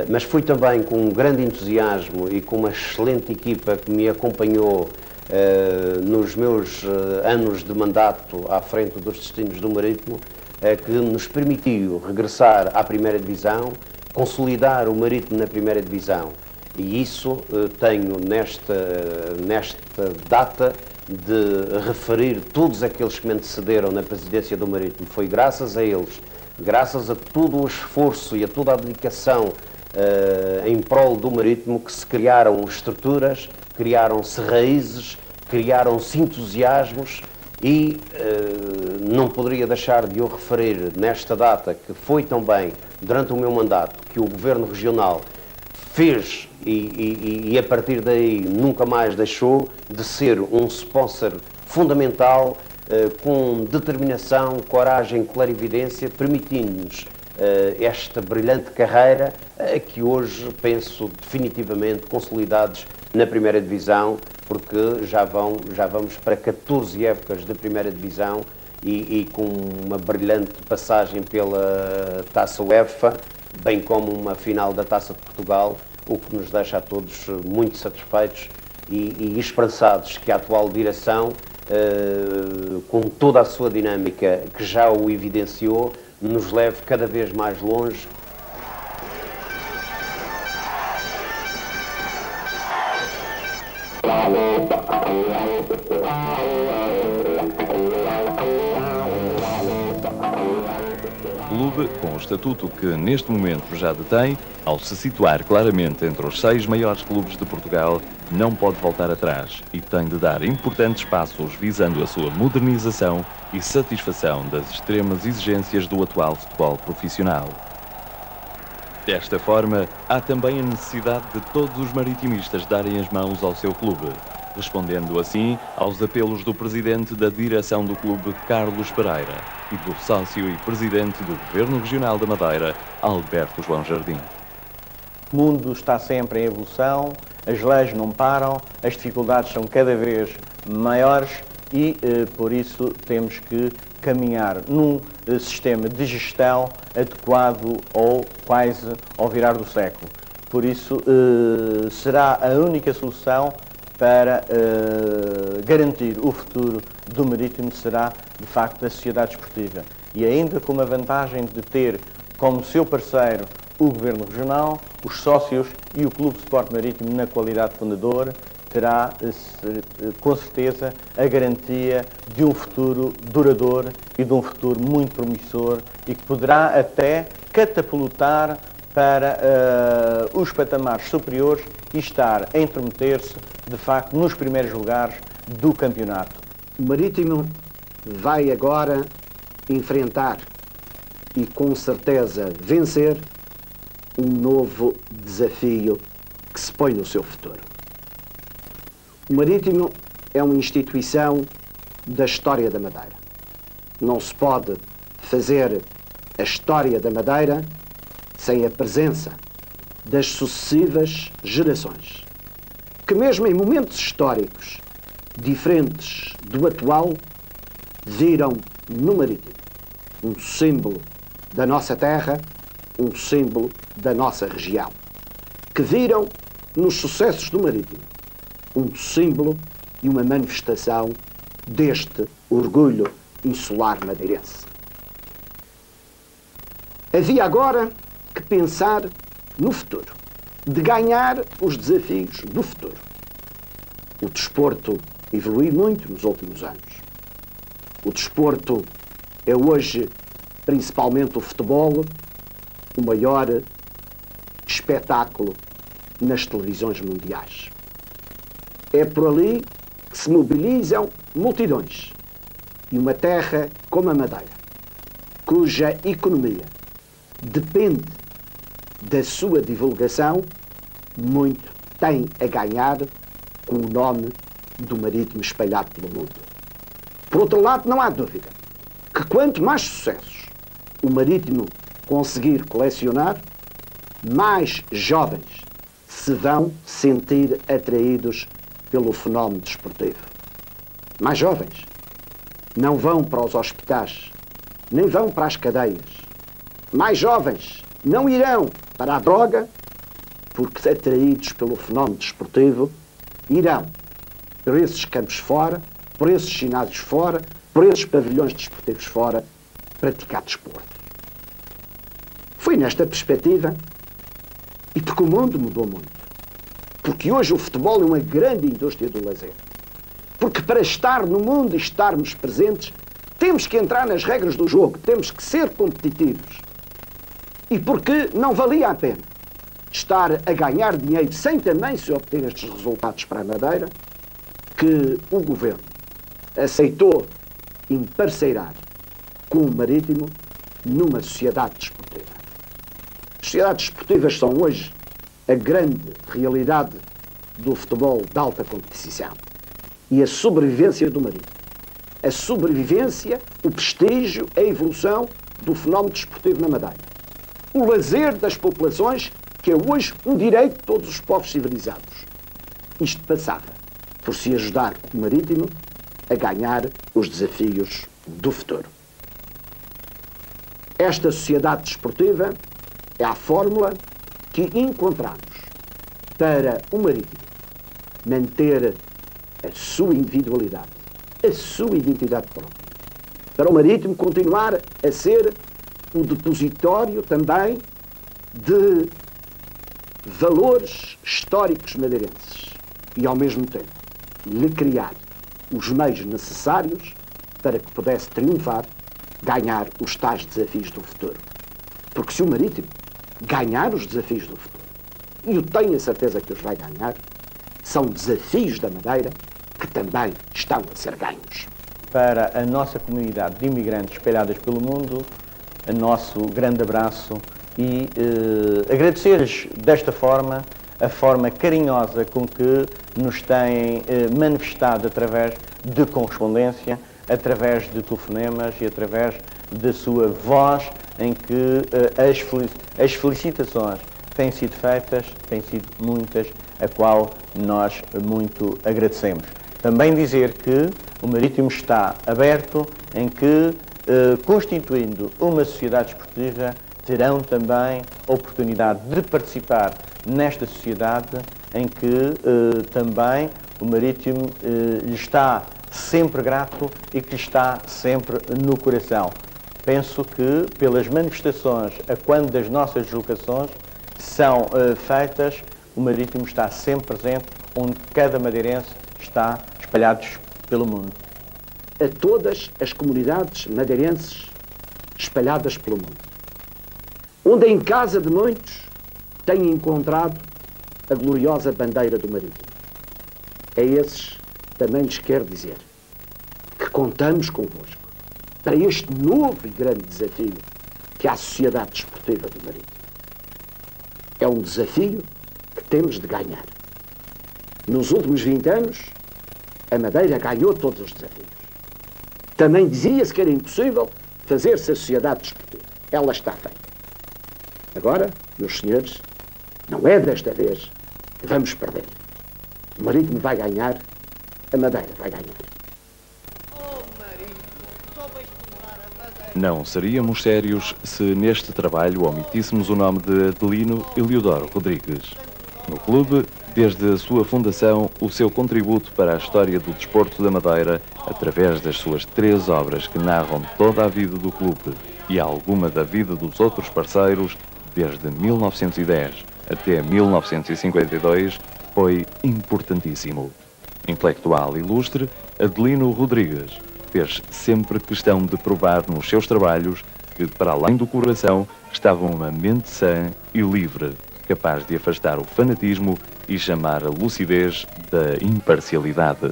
Mas foi também com um grande entusiasmo e com uma excelente equipa que me acompanhou nos meus anos de mandato à frente dos destinos do Marítimo, que nos permitiu regressar à primeira divisão, consolidar o Marítimo na primeira divisão. E isso tenho nesta data de referir todos aqueles que me antecederam na presidência do Marítimo. Foi graças a eles, graças a todo o esforço e a toda a dedicação em prol do Marítimo que se criaram estruturas, criaram-se raízes, criaram-se entusiasmos e não poderia deixar de eu referir nesta data que foi também, durante o meu mandato, que o Governo Regional fez e a partir daí nunca mais deixou de ser um sponsor fundamental com determinação, coragem, clarividência, permitindo-nos esta brilhante carreira, que hoje penso definitivamente consolidados na primeira divisão, porque já vamos para 14 épocas de primeira divisão e com uma brilhante passagem pela Taça UEFA, bem como uma final da Taça de Portugal, o que nos deixa a todos muito satisfeitos e esperançados que a atual direção, com toda a sua dinâmica que já o evidenciou, nos leve cada vez mais longe. Clube, com o estatuto que neste momento já detém, ao se situar claramente entre os 6 maiores clubes de Portugal, não pode voltar atrás e tem de dar importantes passos visando a sua modernização e satisfação das extremas exigências do atual futebol profissional. Desta forma, há também a necessidade de todos os maritimistas darem as mãos ao seu clube, respondendo assim aos apelos do presidente da direção do clube, Carlos Pereira, e do sócio e presidente do Governo Regional da Madeira, Alberto João Jardim. O mundo está sempre em evolução, as leis não param, as dificuldades são cada vez maiores e, por isso, temos que caminhar num sistema de gestão adequado ou quase ao virar do século. Por isso, será a única solução para garantir o futuro do Marítimo, será, de facto, a sociedade desportiva. E ainda com uma vantagem de ter como seu parceiro o Governo Regional, os sócios e o Clube de Sport Marítimo na qualidade de fundador, terá, com certeza, a garantia de um futuro duradouro e de um futuro muito promissor e que poderá até catapultar para os patamares superiores e estar a intrometer-se, de facto, nos primeiros lugares do campeonato. O Marítimo vai agora enfrentar e, com certeza, vencer um novo desafio que se põe no seu futuro. O Marítimo é uma instituição da história da Madeira. Não se pode fazer a história da Madeira sem a presença das sucessivas gerações, que mesmo em momentos históricos diferentes do atual, viram no Marítimo um símbolo da nossa terra, um símbolo da nossa região, que viram nos sucessos do Marítimo um símbolo e uma manifestação deste orgulho insular madeirense. Havia agora que pensar no futuro, de ganhar os desafios do futuro. O desporto evoluiu muito nos últimos anos. O desporto é hoje, principalmente o futebol, o maior espetáculo nas televisões mundiais. É por ali que se mobilizam multidões. E uma terra como a Madeira, cuja economia depende da sua divulgação, muito tem a ganhar com o nome do Marítimo espalhado pelo mundo. Por outro lado, não há dúvida que quanto mais sucessos o Marítimo conseguir colecionar, mais jovens se vão sentir atraídos pelo fenómeno desportivo. Mais jovens não vão para os hospitais, nem vão para as cadeias. Mais jovens não irão para a droga, porque, atraídos pelo fenómeno desportivo, irão por esses campos fora, por esses ginásios fora, por esses pavilhões desportivos fora, praticar desporto. Foi nesta perspectiva, e porque o mundo mudou muito, porque hoje o futebol é uma grande indústria do lazer, porque para estar no mundo e estarmos presentes, temos que entrar nas regras do jogo, temos que ser competitivos. E porque não valia a pena estar a ganhar dinheiro sem também se obter estes resultados para a Madeira, que o Governo aceitou emparceirar com o Marítimo numa sociedade desportiva. As sociedades desportivas são hoje a grande realidade do futebol de alta competição e a sobrevivência do Marítimo. A sobrevivência, o prestígio, a evolução do fenómeno desportivo na Madeira. o lazer das populações, que é hoje um direito de todos os povos civilizados. Isto passava por se ajudar o Marítimo a ganhar os desafios do futuro. Esta sociedade desportiva é a fórmula que encontramos para o Marítimo manter a sua individualidade, a sua identidade própria. Para o Marítimo continuar a ser o depositório também de valores históricos madeirenses e, ao mesmo tempo, lhe criar os meios necessários para que pudesse triunfar, ganhar os tais desafios do futuro. Porque se o Marítimo ganhar os desafios do futuro, e eu tenho a certeza que os vai ganhar, são desafios da Madeira que também estão a ser ganhos. Para a nossa comunidade de imigrantes espalhadas pelo mundo, o nosso grande abraço e agradecer-lhes desta forma a forma carinhosa com que nos têm manifestado através de correspondência, através de telefonemas e através da sua voz, em que as felicitações têm sido feitas, têm sido muitas, a qual nós muito agradecemos. Também dizer que o Marítimo está aberto, em que, constituindo uma sociedade esportiva, terão também a oportunidade de participar nesta sociedade, em que também o Marítimo lhe está sempre grato e que lhe está sempre no coração. Penso que, pelas manifestações a quando das nossas deslocações são feitas, o Marítimo está sempre presente, onde cada madeirense está espalhados pelo mundo. A todas as comunidades madeirenses espalhadas pelo mundo, onde em casa de muitos têm encontrado a gloriosa bandeira do Marítimo. A esses também lhes quero dizer que contamos convosco para este novo e grande desafio que é a Sociedade Desportiva do Marítimo. É um desafio que temos de ganhar. Nos últimos 20 anos, a Madeira ganhou todos os desafios. Também dizia-se que era impossível fazer-se a Sociedade Desportiva. Ela está feita. Agora, meus senhores, não é desta vez que vamos perder. O Marítimo vai ganhar, a Madeira vai ganhar. Não seríamos sérios se neste trabalho omitíssemos o nome de Adelino Eliodoro Rodrigues. No clube, desde a sua fundação, o seu contributo para a história do desporto da Madeira, através das suas 3 obras que narram toda a vida do clube e alguma da vida dos outros parceiros, desde 1910 até 1952, foi importantíssimo. Intelectual ilustre, Adelino Rodrigues fez sempre questão de provar nos seus trabalhos que, para além do coração, estava uma mente sã e livre, capaz de afastar o fanatismo e chamar a lucidez da imparcialidade.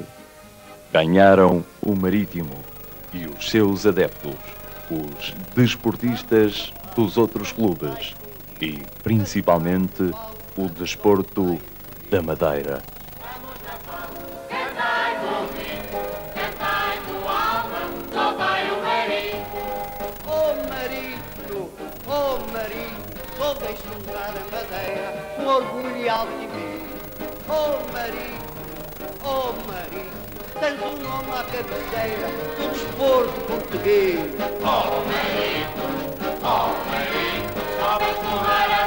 Ganharam o Marítimo e os seus adeptos, os desportistas dos outros clubes e, principalmente, o desporto da Madeira. Só deixo usar a Madeira com orgulho e altivez. Oh Marinho, tens um nome à cabeceira do desporto português. Oh Marinho, sabes correr